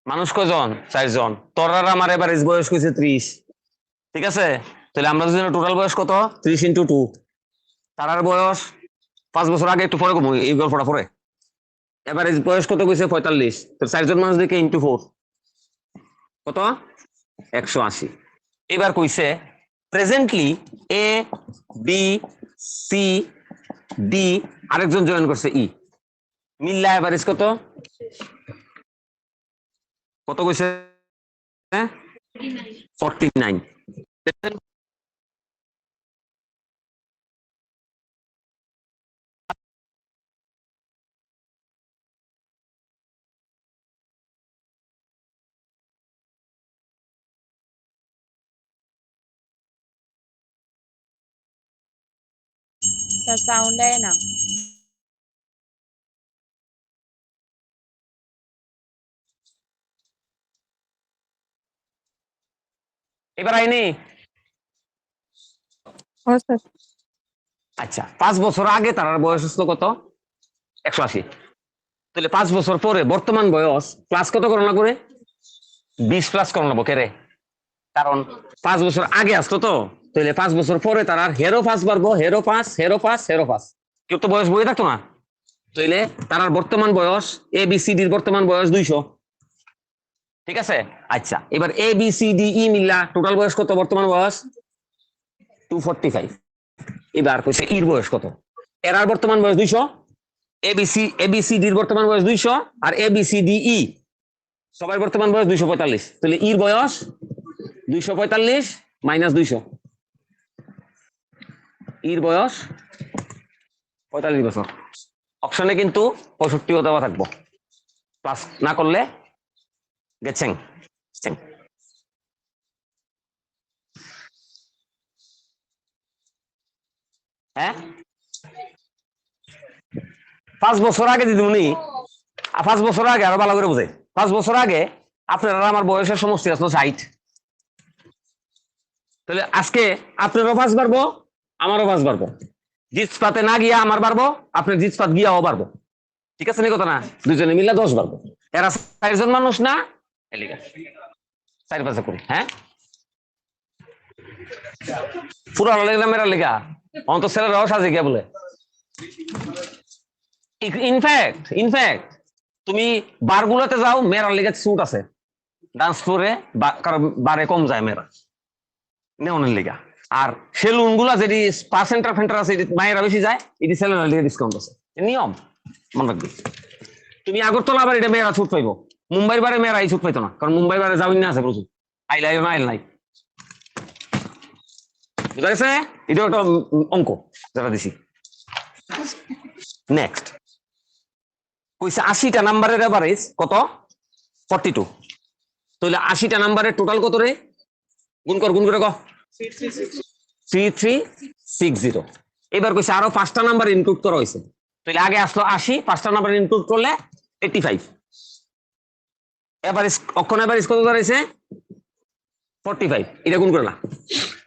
মানুষ কজন 4 জন। তোর আর আমার এভারেজ বয়স কইছে 30, ঠিক আছে, তাহলে আমরা দুজনের টোটাল বয়স কত 30 ইন্টু 2, তার বয়স 5 বছর আগে একটু পরে কমু এই গল্পটা পরে। এভারেজ বয়স কত কইছে 45, তো 4 জন মানুষ দেখে ইন্টু 4 কত 180। এবার কইছে প্রেজেন্টলি এ বি সি ডি আরেকজন জয়েন করছে ই, মিল্লা এভারেজ কত কত কইছে 49। স্যার সাউন্ড আয় না। এবার আইনি। হ্যাঁ স্যার। আচ্ছা 5 বছর আগে তার বয়স ছিল কত? 180। তাহলে 5 বছর পরে বর্তমান বয়স প্লাস কত করোনা করে? 20 প্লাস করোনা কে? কারণ 5 বছর আগে আসতো তো, তাহলে 5 বছর পরে তার আর হেরো পাস বাড়বো, Hero pass, Hero pass, Hero pass. কেউ তো বয়স বই থাকতো না, তাইলে তার আর বর্তমান বয়স এ বি সি ডির বর্তমান বয়স 200। ঠিক আছে। আচ্ছা এবার এ বি সি ডি ই মিল্লা টোটাল বয়স কত? বর্তমান বয়স 245। এবার কইছে ইর বয়স কত? এর আর বর্তমান বয়স 200, এবিসি ডির বর্তমান বয়স 200, আর এবিসিডি ই সবার বর্তমান বয়স 245। তাহলে ইর বয়স 245 মাইনাস 200, ইর বয়স 45 বছর। অপশনে কিন্তু 65 দেওয়া থাকবো, প্লাস না করলে গেছেন। হ্যাঁ 5 বছর আগে যদি উনি 5 বছর আগে আরো ভালো করে বুঝে, 5 বছর আগে আপনারা আমার বয়সের সমষ্টি আসলো 60। তাহলে আজকে আপনারও 5 বাড়বো, আমারও 5 বাড়বো। জিতপাতে না গিয়া আমার বাড়বো, আপনার জিতপাত গিয়াও বাড়বো। ঠিক আছে না কথা না? দুজনে মিলে 10 বাড়বো। এরা 4 জন মানুষ না, এলিগা 4-5 করি। হ্যাঁ পুরো লেগা মেরা লেগা অন্ত ছেলেরাও সাজে গিয়া বলে। ইনফ্যাক্ট তুমি বারগুলোতে যাও, মেয়েরার লেগে স্যুট আছে ডান্স ফ্লোরে, কারণ বারে কম যায় মেয়েরা নেওনের লেগা। আর সেলুন গুলা যেটি স্পা সেন্টার ফেন্টার আছে মায়েরা বেশি যায়, এটি ছেলেরা লেগে ডিসকাউন্ট আছে, নিয়ম মনে রাখবি। তুমি আগরতলা আবার এটা মেয়েরা ছুট পাইবো, মুম্বাইয়ের বারে মেয়েরা এই ছুট পাইতো না, কারণ মুম্বাই বারে যাওয়াই না আছে প্রচুর, আইলাই আইল নাই। বুঝা গেছে? এটা একটা অঙ্ক যেটা দিছি। নেক্সট কইছে 80টা নাম্বারের এভারেজ কত? 42। তাহলে 80টা নাম্বারের টোটাল কত রে? গুণ করে ক 3360। এবার কইছে আরো 5টা নাম্বার ইনক্লুড করা হয়েছে, তাহলে আগে আসলো 80, 5টা নাম্বার ইনক্লুড করলে 85। এভারেজ অক্ষণ এভারেজ কত দাঁড়াইছে? 45। এটা গুণ করে না,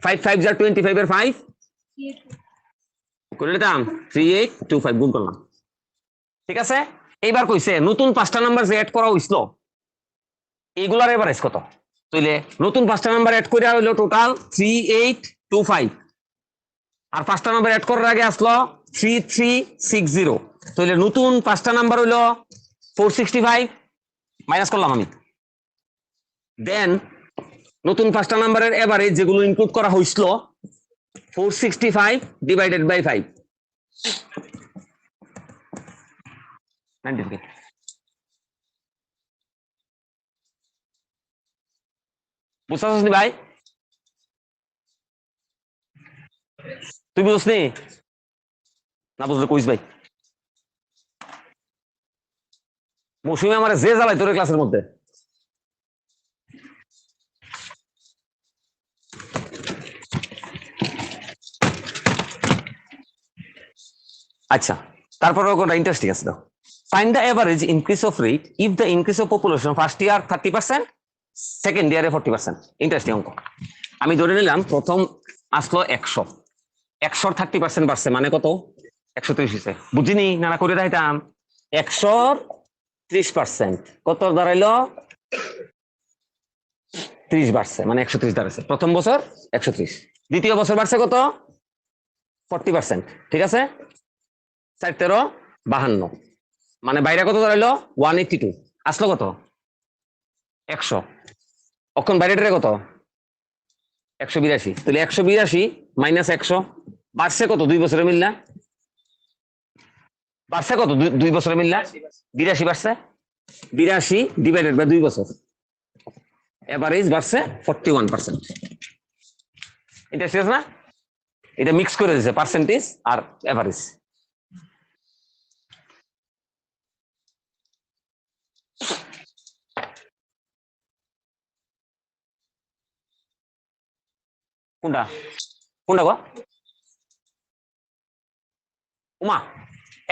5 5 যা 25 এর 5 করে নিতাম 3825 গুণ করলাম। ঠিক আছে। এইবার কইছে নতুন 5টা নাম্বার যে অ্যাড করা হইছিল এইগুলার এভারেজ কত? তাইলে নতুন 5টা নাম্বার অ্যাড করে হইলো টোটাল 3825, আর 5টা নাম্বার অ্যাড করার আগে আসলো 3360। তাইলে নতুন 5টা নাম্বার হইলো 465, মাইনাস করলাম আমি। দেন নতুন 5টা নাম্বারের এভারেজ যেগুলো ইনক্লুড করা হইছিল 465 ডিভাইডেড বাই 5, 93। বুঝতে পারছিস ভাই? তুই বুঝলি না? বুঝলে কইস ভাই। মৌসুমি আমার যে জ্বালাই তোর ক্লাসের মধ্যে। আচ্ছা তারপরে কোনটা ইন্টারেস্টিং আছে দাও। Find the average increase of rate if the increase of population first year 30%, second ইয়ারে 40%। ইন্টারেস্টিং অঙ্ক। আমি ধরে নিলাম প্রথম আসলো 100, 100 30% বাড়ছে মানে কত? 130 হয়েছে। বুঝিনি না করে দেখাইতাম। 100 30% কত দাঁড়াইলো? 30 বাড়ছে মানে 130 দাঁড়াইছে। প্রথম বছর 130, দ্বিতীয় বছর বাড়ছে কত? 40%। ঠিক আছে। 4 13 52 মানে বাইরে কত দাঁড়াইলো? 182। আসলো কত? 100। অক্ষণ বাইরেটারে কত? 182। তাহলে 182 মাইনাস 100 বাড়ছে কত? 2 বছরে মিললা বাড়ছে কত? 2 বছরে মিললা 82 বাড়ছে। 82 ডিভাইডেড বাই 2 বছর, এভারেজ বাড়ছে 41%। এটা শেষ না, এটা মিক্স করে দিয়েছে পার্সেন্টেজ আর এভারেজ। কোনটা কোনটা গো উমা?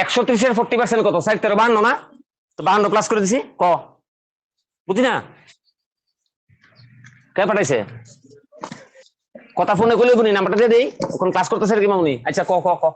130-এর 40% কত? 52 না? তো 52 প্লাস করে দিছি, ক বুঝি না কে পাঠাইছে? কথা ফোনে কইলে বুনি, নাম্বারটা দিয়ে দেই, এখন ক্লাস করতেছে কি মামুনি? আচ্ছা ক ক ক।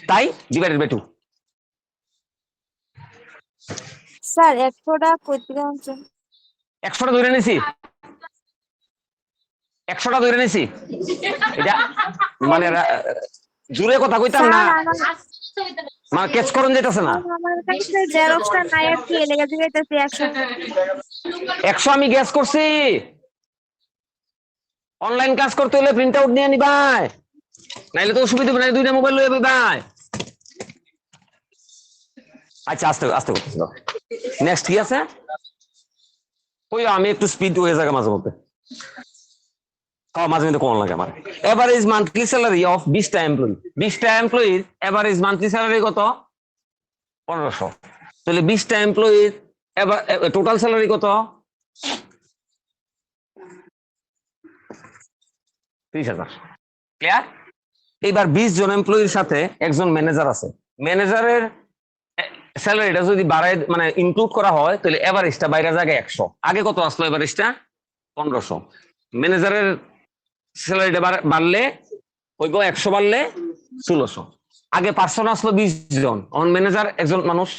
তাই ডিভাইডেড বাই 2। স্যার 100টা কই থেকে আনছেন? 100টা ধরে নিছি, 100টা ধরে নিছি। এটা মানে জুড়ে কথা কইতাম না, স্যার আমার মানে কেচ করুন যেতেছে না। আমার কাছে জেরক্সটা নাই, আর কি লেগে দিতেছি 100। 100 আমি গ্যাস করছি, অনলাইন কাজ করতে হলে প্রিন্ট আউট নিয়ে নিবাই, নাইলে তো অসুবিধা হবে না, দুইটা মোবাইল লয়ে ভাই। আচ্ছা আস্তে আস্তে করতেছিল। নেক্সট কি আছে? ওই আমি একটু স্পিড হয়ে যাবে মাঝে মধ্যে, মাঝে মধ্যে কোন লাগে আমার। এভারেজ মান্থলি স্যালারি অফ 20টা এমপ্লয়ি, 20টা এমপ্লয়ির এভারেজ মান্থলি স্যালারি কত? 1500। তাহলে 20টা এমপ্লয়ির টোটাল স্যালারি কত? 30,000। ক্লিয়ার? এইবার 20 জন এমপ্লয়ির সাথে একজন ম্যানেজার আছে, ম্যানেজারের স্যালারিটা যদি বাড়ায় মানে ইনক্লুড করা হয়, তাহলে এভারেজটা বাইরে জায়গায় 100। আগে কত আসলো এভারেজটা? 1500। ম্যানেজারের স্যালারিটা বাড়লে হইব 100 বাড়লে 1600। আগে পার্সন আসলো 20 জন, অন ম্যানেজার একজন মানুষ,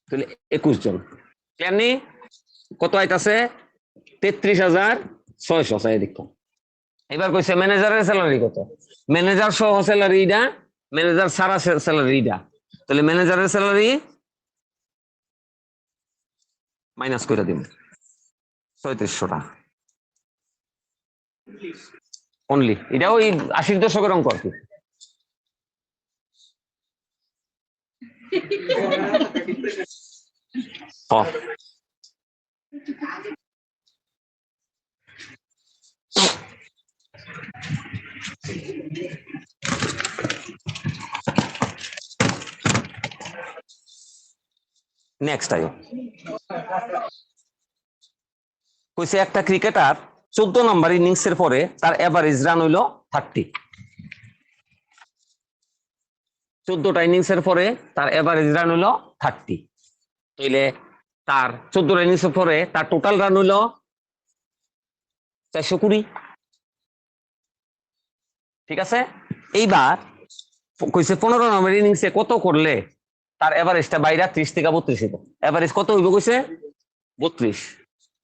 তাহলে 21 জন। ক্লিয়ারনি? কত আইতাছে? 33,600 চাই দেখো। এবার কইছে ম্যানেজারের স্যালারি কত? ম্যানেজার সহ স্যালারিটা, ম্যানেজার সারা স্যালারিটা, তাহলে ম্যানেজারের স্যালারি মাইনাস করে দিব 3700 টাকা অনলি। এটা ওই 80-র দশকের অঙ্ক আর কি। নেক্সট আইও কইছে একটা ক্রিকেটার 14 নম্বর ইনিংস এর পরে তার এভারেজ রান হইলো 30। 14টা ইনিংস এর পরে তার এভারেজ রান হইলো 30, তাইলে তার 14টা ইনিংস এর পরে তার টোটাল রান হইলো 420। ঠিক আছে? এইবার কইছে 15 নম্বর ইনিংসে কত করলে তার এভারেজটা বাইরে 30 থেকে 32 হইব। এভারেজ কত হইব কইছে? 32।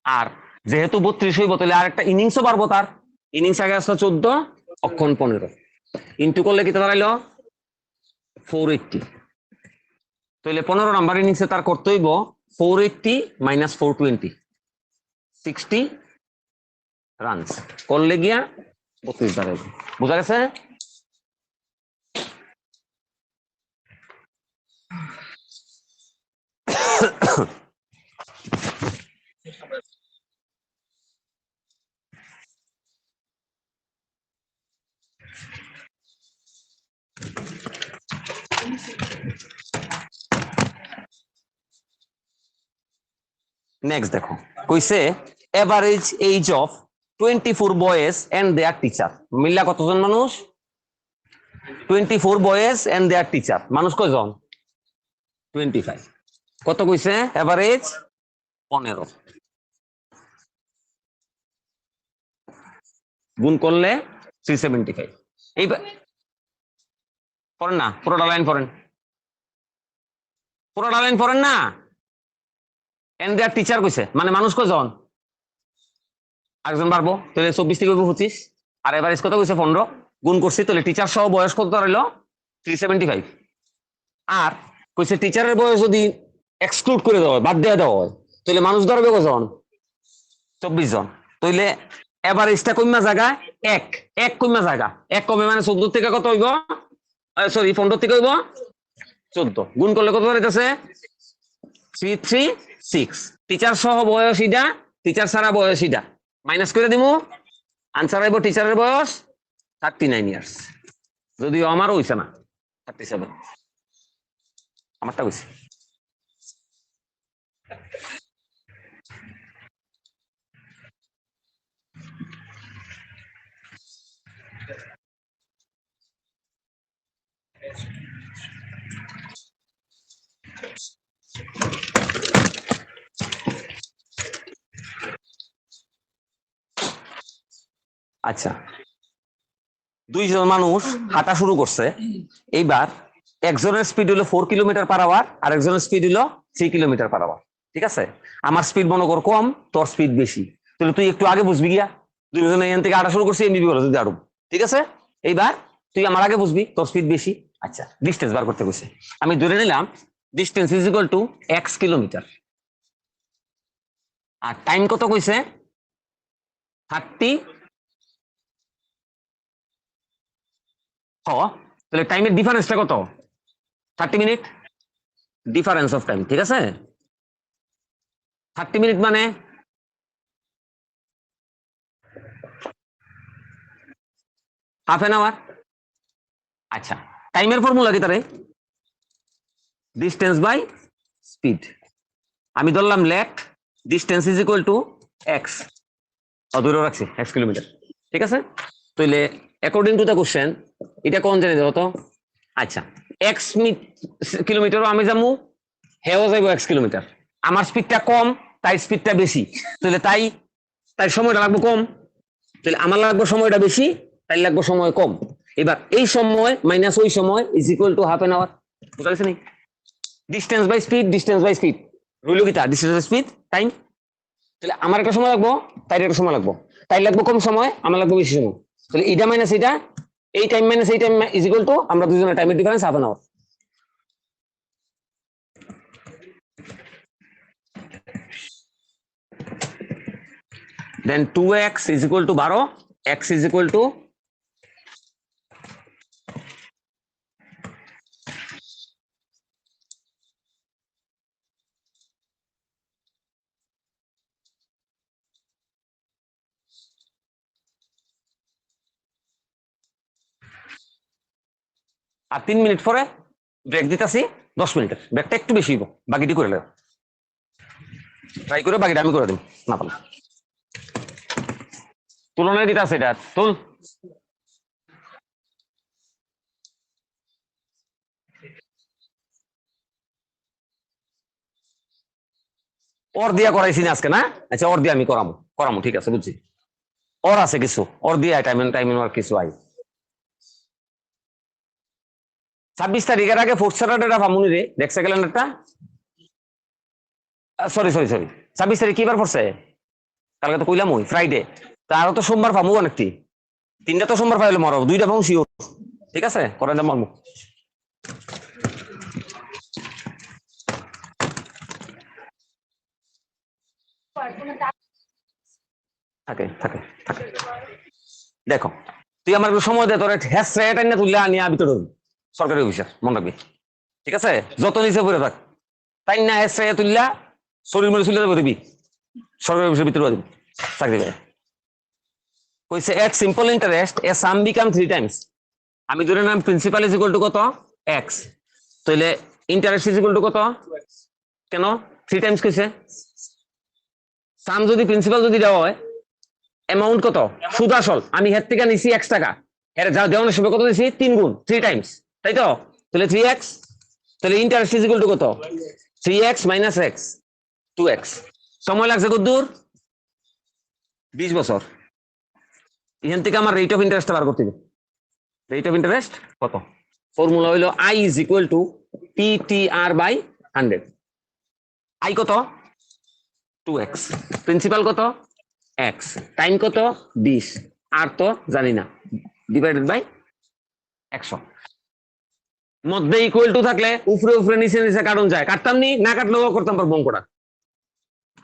আর যেহেতু 32 হইব, তাহলে আর একটা ইনিংসও পারবো, তার ইনিংস আগে আসলো 14, অক্ষণ 15, ইন্টু করলে কি দাঁড়াইলো 480। তাহলে 15 নাম্বার ইনিংসে তার করতে হইব 480 মাইনাস 420, 60 রানস করলে গিয়া 32 দাঁড়াইবে। বুঝা গেছে? নেক্সট দেখো কইছে average age of 24 boys and their teacher, মিল্লা কতজন মানুষ? 24 বয়েজ এন্ড দেয়ার টিচার, মানুষ কয়জন? 25। কত কইছে এভারেজ? 15। গুণ করলে 375। এইবার পড়েন না, পুরোটা লাইন পড়েন, পুরোটা লাইন পড়েন না। এন্ড দেয়ার টিচার কইছে মানে মানুষ কয়জন? আরেকজন বাড়বো, তাহলে 24 থেকে 25, আর এভারেজ কত কইছে? 15। গুণ করছি, তাহলে টিচার সহ বয়স কত দাঁড়াইলো? 375। আর কইছে টিচারের বয়স যদি এক্সক্লুড করে দেওয়া হয়, বাদ দিয়ে দেওয়া হয়, তাহলে মানুষ দাঁড়াবে কজন? 24 জন। তাহলে এভারেজটা কইমা জায়গা এক, এক কইমা জায়গা এক কমে মানে 14 থেকে কত হইব? সরি 15 থেকে হইব 14। গুণ করলে কত দাঁড়াইতেছে? 336। টিচার সহ বয়স ইডা, টিচার ছাড়া বয়স ইডা মাইনাস করে দিমু, আনসার আইব টিচারের বয়স 39 ইয়ার্স। যদিও আমারও হইছে না, 37 আমারটা হইছে। আচ্ছা, দুইজন মানুষ হাঁটা শুরু করছে। এইবার একজনের স্পিড হলো 4 কিলোমিটার পার আওয়ার, আর একজনের স্পিড হলো 3 কিলোমিটার পার আওয়ার। ঠিক আছে, আমার স্পিড মনে কর কম, তোর স্পিড বেশি, তাহলে তুই একটু আগে বুঝবি গিয়া। দুইজনে এখান থেকে হাঁটা শুরু করছি, এমবি বলো যদি আরো। ঠিক আছে, এইবার তুই আমার আগে বুঝবি, তোর স্পিড বেশি। আচ্ছা, ডিস্টেন্স বার করতে কইছে। আমি ধরে নিলাম distance is equal to x kilometre, আর টাইম কত কইছে? 30। তাহলে টাইমের ডিফারেন্সটা কত? 30 মিনিট ডিফারেন্স অফ টাইম। ঠিক আছে, 30 মিনিট মানে হাফ এন আওয়ার। আচ্ছা, টাইমের ফর্মুলা কি তারে? Distance by speed. আমি ধরলাম let distance is equal to x, ধরে রাখছি x কিলোমিটার। ঠিক আছে, তাহলে অ্যাকর্ডিং টু দ্য কোশ্চেন এটা কোন জেনে দেবো তো? আচ্ছা, x কিলোমিটারও আমি যাবো, হেও যাইব x কিলোমিটার। আমার স্পিডটা কম, তাই স্পিডটা বেশি, তাহলে তাই সময়টা লাগবে কম, তাহলে আমার লাগবে সময়টা বেশি, তাই লাগবে সময় কম। এবার এই সময় মাইনাস ওই সময় is equal to half an hour. বুঝা গেছে নি? Distance by speed, distance by speed রইল কি তা? Distance by speed time. তাহলে আমার একটা সময় লাগবো, তাই একটা সময় লাগবো, তাই লাগবে কম সময়, আমার লাগবে বেশি সময়। তাহলে এটা মাইনাস এটা, এই টাইম মাইনাস এই টাইম ইজ ইকুয়াল টু আমরা দুজনের টাইমের difference half an hour. Then 2x is equal to 12, x is equal to আর 3 মিনিট পরে ব্রেক দিতেছি 10 মিনিটের, ব্রেকটা একটু বেশি হইব, বাকিটি করে নেব। ট্রাই করে বাকিটা আমি করে দেব না পারলে। তুলনায় দিতে আছে এটা তুল। ওর দিয়া করাইছি না আজকে না? আচ্ছা, ওর দিয়ে আমি করামু ঠিক আছে, বুঝছি। ওর আছে কিছু, ওর দিয়ে টাইমিং আর কিছু আই। 26 তারিখের আগে ফোর্থ স্যাটারডেটা পামুনি রে, দেখছে ক্যালেন্ডারটা? সরি 26 তারিখ কি বার পড়ছে? কালকে তো কইলাম ওই ফ্রাইডে, তারও তো সোমবার পামু অনেকটি। 3টা তো সোমবার পাইলে মরো, 2টা পামু শিওর। ঠিক আছে, করে দাম মারমু। থাকে থাকে থাকে। দেখো, তুই আমার একটু সময় দে, তোর হ্যাঁ না তুললে আনিয়া ভিতরে সরকারি অফিসার মনে রাখবি। ঠিক আছে, যত নিচে পড়ে থাক, তাই না হ্যাঁ তুললা শরীর মরে চলে যাবে দিবি, সরকারি অফিসের ভিতরে দিবি চাকরি করে। কইছে এট সিম্পল ইন্টারেস্ট এ সাম বিকাম 3 টাইমস। আমি ধরে নাম প্রিন্সিপাল ইজ ইকুয়াল টু কত? এক্স, তাহলে ইন্টারেস্ট ইজ ইকুয়াল টু কত? কেন 3 টাইমস কইছে? সাম যদি প্রিন্সিপাল যদি দেওয়া হয় অ্যামাউন্ট কত সুদ আসল আমি হের থেকে নিছি x টাকা এর যা দেওয়ানোর সময় কত দিছি 3 গুণ 3 টাইমস তাই তো তাহলে 3x তাহলে ইন্টারেস্ট ইজ ইকুয়াল টু কত 3x মাইনাস x 2x সময় লাগছে কত দূর 20 বছর এখান থেকে আমার রেট অফ ইন্টারেস্ট বার করতে হবে রেট অফ ইন্টারেস্ট কত ফর্মুলা হইলো i is equal to PTR by 100 i কত 2x প্রিন্সিপাল কত x টাইম কত 20 আর তো জানি না ডিভাইডেড বাই 100 মধ্যে ইকুয়াল টু থাকলে উপরে উপরে নিচে নিচে কাটন যায় কাটতাম নি না কাটলেও করতাম পারবো অঙ্কটা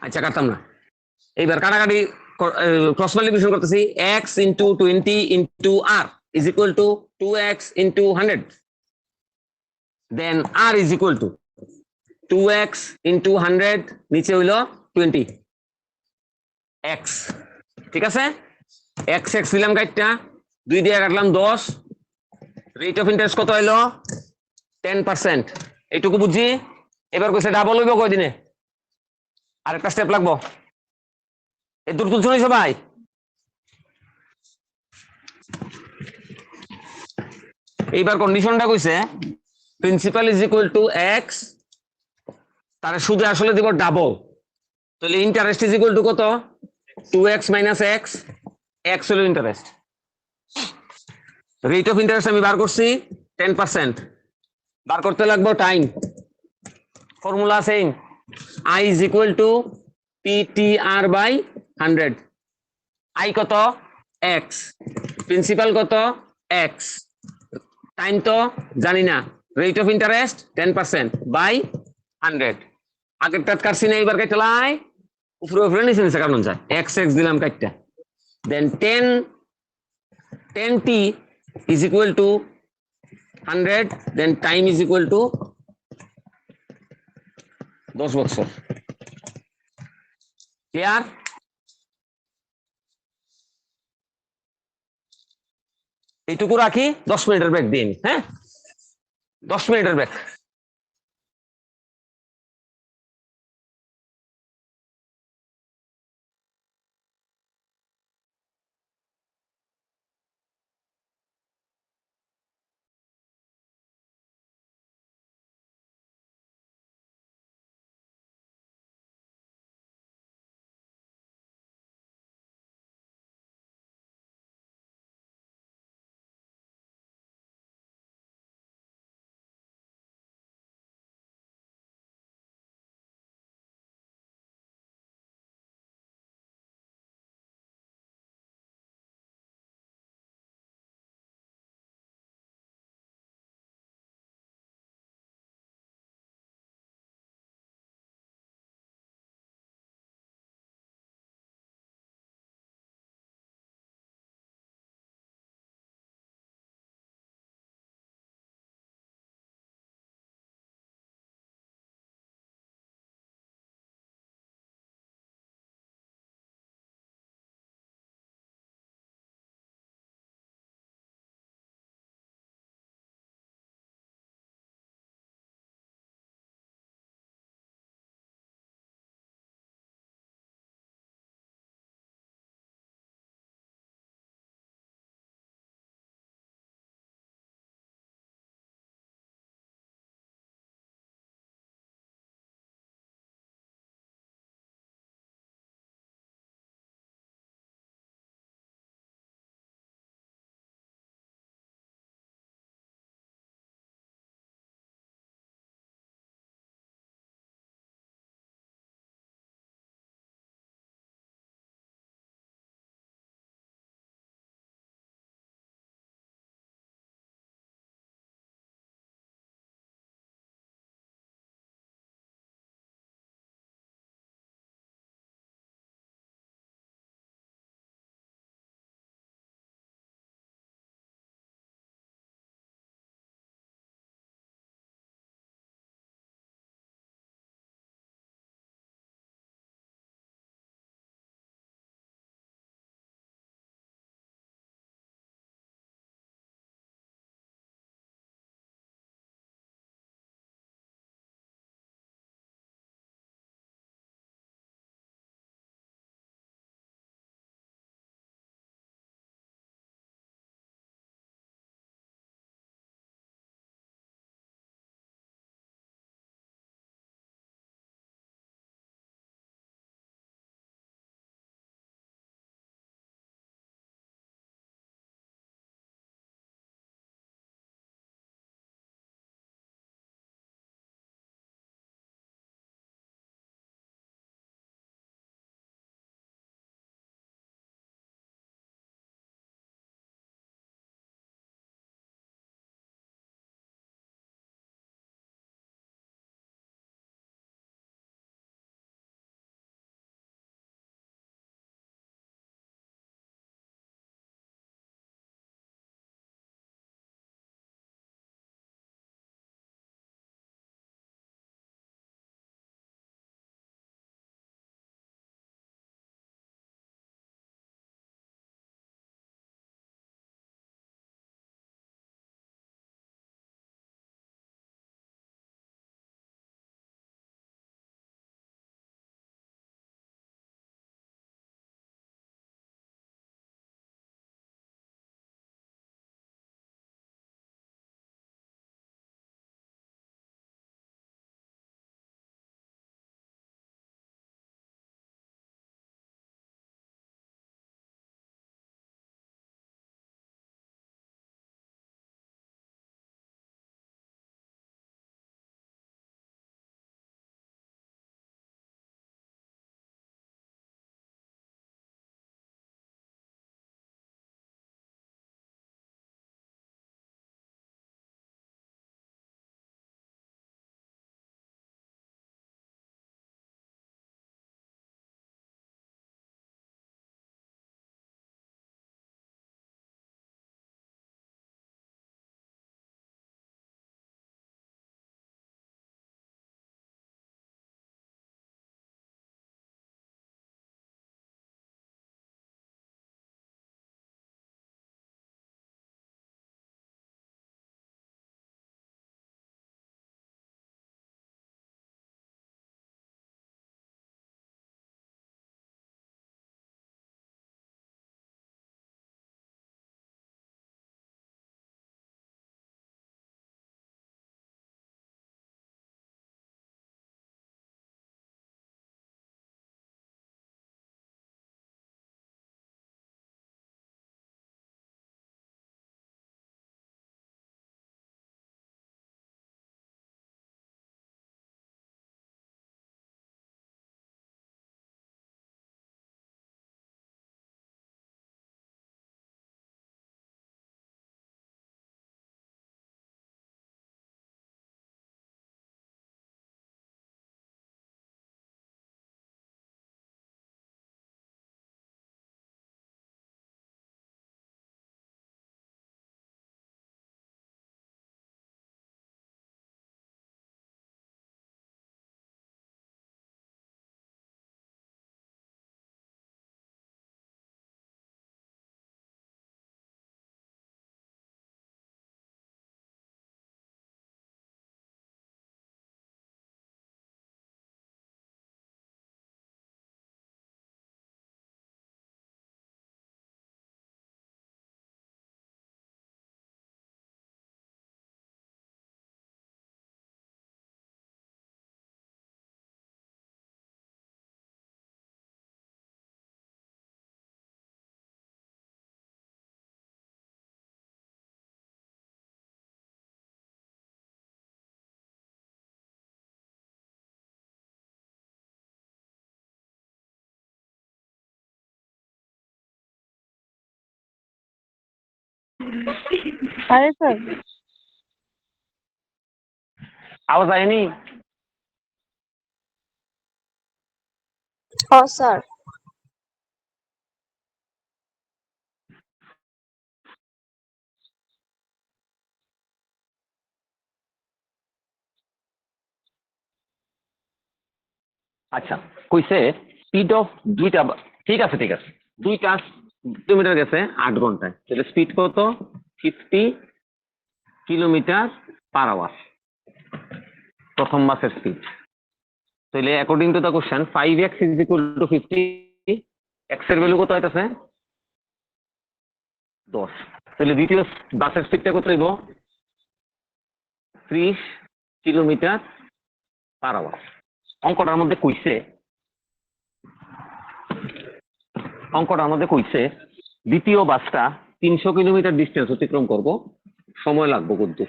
আচ্ছা কাটতাম না এইবার কাটাকাটি ক্রস মাল্টিপ্লিকেশন করতেছি x into 20 into r is equal to 2x into 100 then r is equal to 2x into 100 নিচে হইলো 20 x ঠিক আছে x x দিলাম কাটটা 2 দিয়ে কাটলাম 10 রেট অফ ইন্টারেস্ট কত হইলো 10% এইটুকু বুঝি এবার কইছে ডাবল হইব কয় দিনে আরেকটা স্টেপ লাগবো এই দূর তুলছো না সবাই এইবার কন্ডিশনটা কইছে principal is equal to x তারে সুদে আসলে দিব ডাবল তাহলে ইন্টারেস্ট ইজ ইকুয়াল টু কত 2x মাইনাস x x হলো ইন্টারেস্ট রেট অফ ইন্টারেস্ট আমি বার করছি 10% বার করতে লাগবে time formula same i is equal to PTR by 100 i কত x প্রিন্সিপাল কত x টাইম তো জানি না রেট অফ ইন্টারেস্ট 10% বাই 100 আগের টাট কাটছি না এবার কাটলাই উপরে উপরে নিচে নিচে কাটন যায় x x দিলাম কাটটা দেন 10t is equal to 100 then time is equal to 10 বছর ক্লিয়ার এইটুকু রাখি 10 মিনিটের ব্রেক দিন হ্যাঁ 10 মিনিটের ব্রেক আরে স্যার আওয়াজ আয়নি? ও স্যার আচ্ছা, কইছে স্পিড অফ দুইটা ঠিক আছে ঠিক আছে, 2টা কিলোমিটার গেছে 8 ঘন্টায়, তাহলে স্পিড কত? 50 কিলোমিটার পার আওয়ার প্রথম বাসের স্পিড। তাহলে according to the question 5x is equal two 50, x এর ভ্যালু কত হইতাছে? 10। তাহলে দ্বিতীয় বাসের স্পিডটা কত হইব? 30 কিলোমিটার পার আওয়ার। অঙ্কটার মধ্যে কইছে দ্বিতীয় বাসটা 300 কিলোমিটার ডিস্টেন্স অতিক্রম করব, সময় লাগবে কত?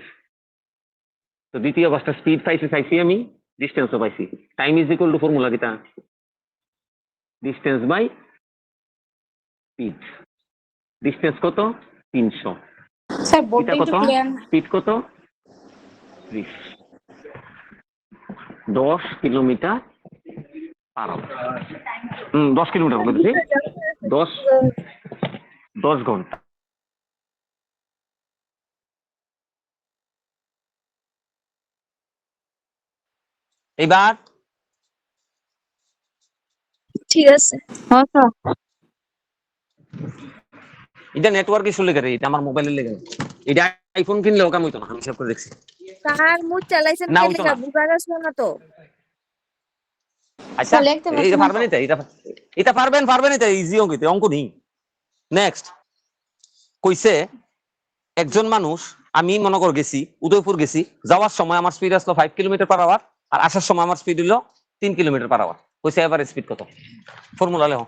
তো দ্বিতীয় বাসটা স্পিড পাইছি আমি, ডিস্টেন্সও পাইছি। Time is equal to formula কিটা? Distance by speed. ডিস্টেন্স কত? 300। স্যার এটা বোর্ডটা কত? একটু ক্লিয়ার স্পিড কত? 30। 10 কিলোমিটার পার আওয়ার। 10 কিলোমিটার বলতেছি, 10 ঘন্টা। এবার ঠিক আছে হ্যাঁ স্যার এটা নেটওয়ার্ক ইস্যু লেগে রে, এটা আমার মোবাইলের লেগে না। এটা আইফোন কিনলেও কাম হইতো না, আমি হিসাব করে দেখছি। কার মুড চালাইছেন না কে হইতো লেগা না। বুঝা যাচ্ছে না তো আচ্ছা, স্যার লিখতে এটা পারছেন না পারবেন, তো এটা পারবেন এটা ইজি অঙ্ক, এটা অঙ্ক নেই। নেক্সট কইছে একজন মানুষ, আমি মনে কর গেছি উদয়পুর গেছি, যাওয়ার সময় আমার স্পিড আসলো 5 কিলোমিটার পার আওয়ার, আর আসার সময় আমার স্পিড হলো 3 কিলোমিটার পার আওয়ার। কইছে এভারেজ স্পিড কত? ফর্মুলা লেখো,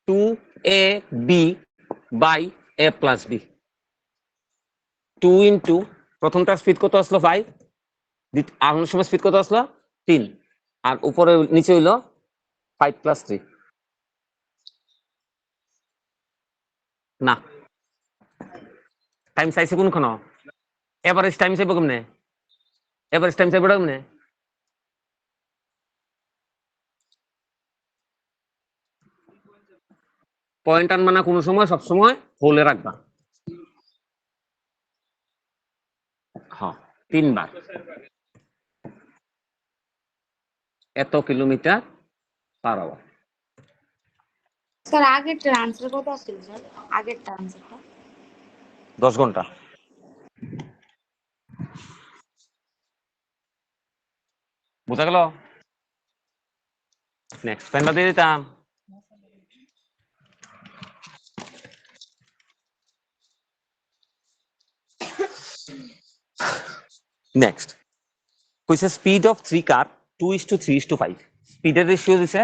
2ab by a plus b। 2 into প্রথমটার স্পিড কত আসলো 5, আসার সময় স্পিড কত আসলো 3, আর উপরে নিচে হইলো 5 প্লাস 3। না, টাইম চাইছে কোনখানে? এভারেজ টাইম চাইবো কেমনে? এভারেজ টাইম চাইবো কেমনে? পয়েন্ট আনবা না কোনো সময়, সব সময় হোলে রাখবা। হ্যাঁ, 3 বার এত কিলোমিটার পার আওয়ার। স্যার আগেরটার আনসার কত আসছিল স্যার আগেরটা আনসারটা 10 ঘন্টা। বুঝা গেল? নেক্সট পেনটা দিয়ে দিতাম। নেক্সট কইছে স্পিড অফ 3 কার 2:3:5। স্পিডের রেশিও দিছে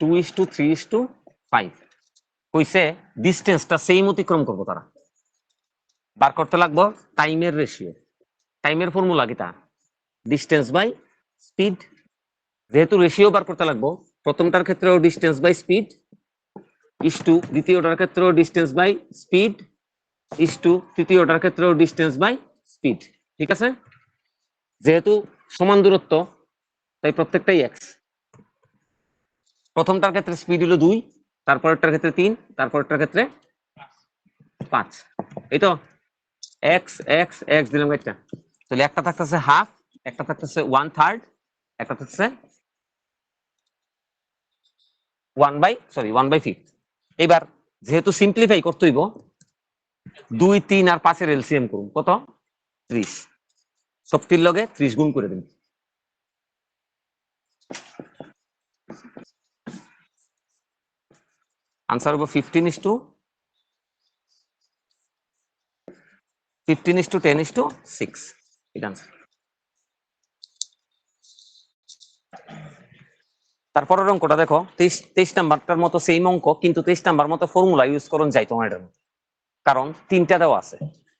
2:3:5। কইছে ডিস্টেন্সটা সেম অতিক্রম করবো তারা। বার করতে লাগবো টাইমের রেশিও। টাইমের ফর্মুলা কিটা? Distance by speed. যেহেতু রেশিও বার করতে লাগবো, প্রথমটার ক্ষেত্রেও distance by speed is to দ্বিতীয়টার ক্ষেত্রেও distance by speed is to তৃতীয়টার ক্ষেত্রেও ডিস্টেন্স বাই স্পিড। ঠিক আছে? যেহেতু সমান দূরত্ব তাই প্রত্যেকটাই এক্স। প্রথমটার ক্ষেত্রে স্পিড হলো 2, তারপরেরটার ক্ষেত্রে 3, তারপরেরটার ক্ষেত্রে 5। এই তো এক্স এক্স এক্স দিলাম একটা। তাহলে একটা থাকতেছে হাফ, একটা থাকতেছে 1/3, একটা থাকতেছে 1/5। এবার যেহেতু সিম্পলিফাই করতে হইব, 2, 3 আর 5 এর এলসিএম করুন, কত? 30। সবটির লগে 30 গুণ করে দিন। আনসার হবে 15:10:6। এটা আনসার। তারপরের অঙ্কটা দেখো, 23 নাম্বারটার মতো সেম অঙ্ক, কিন্তু 23 নাম্বার মতো ফর্মুলা ইউজ করুন যাইতো না এটার মধ্যে। কারণ 3টা দেওয়া আছে,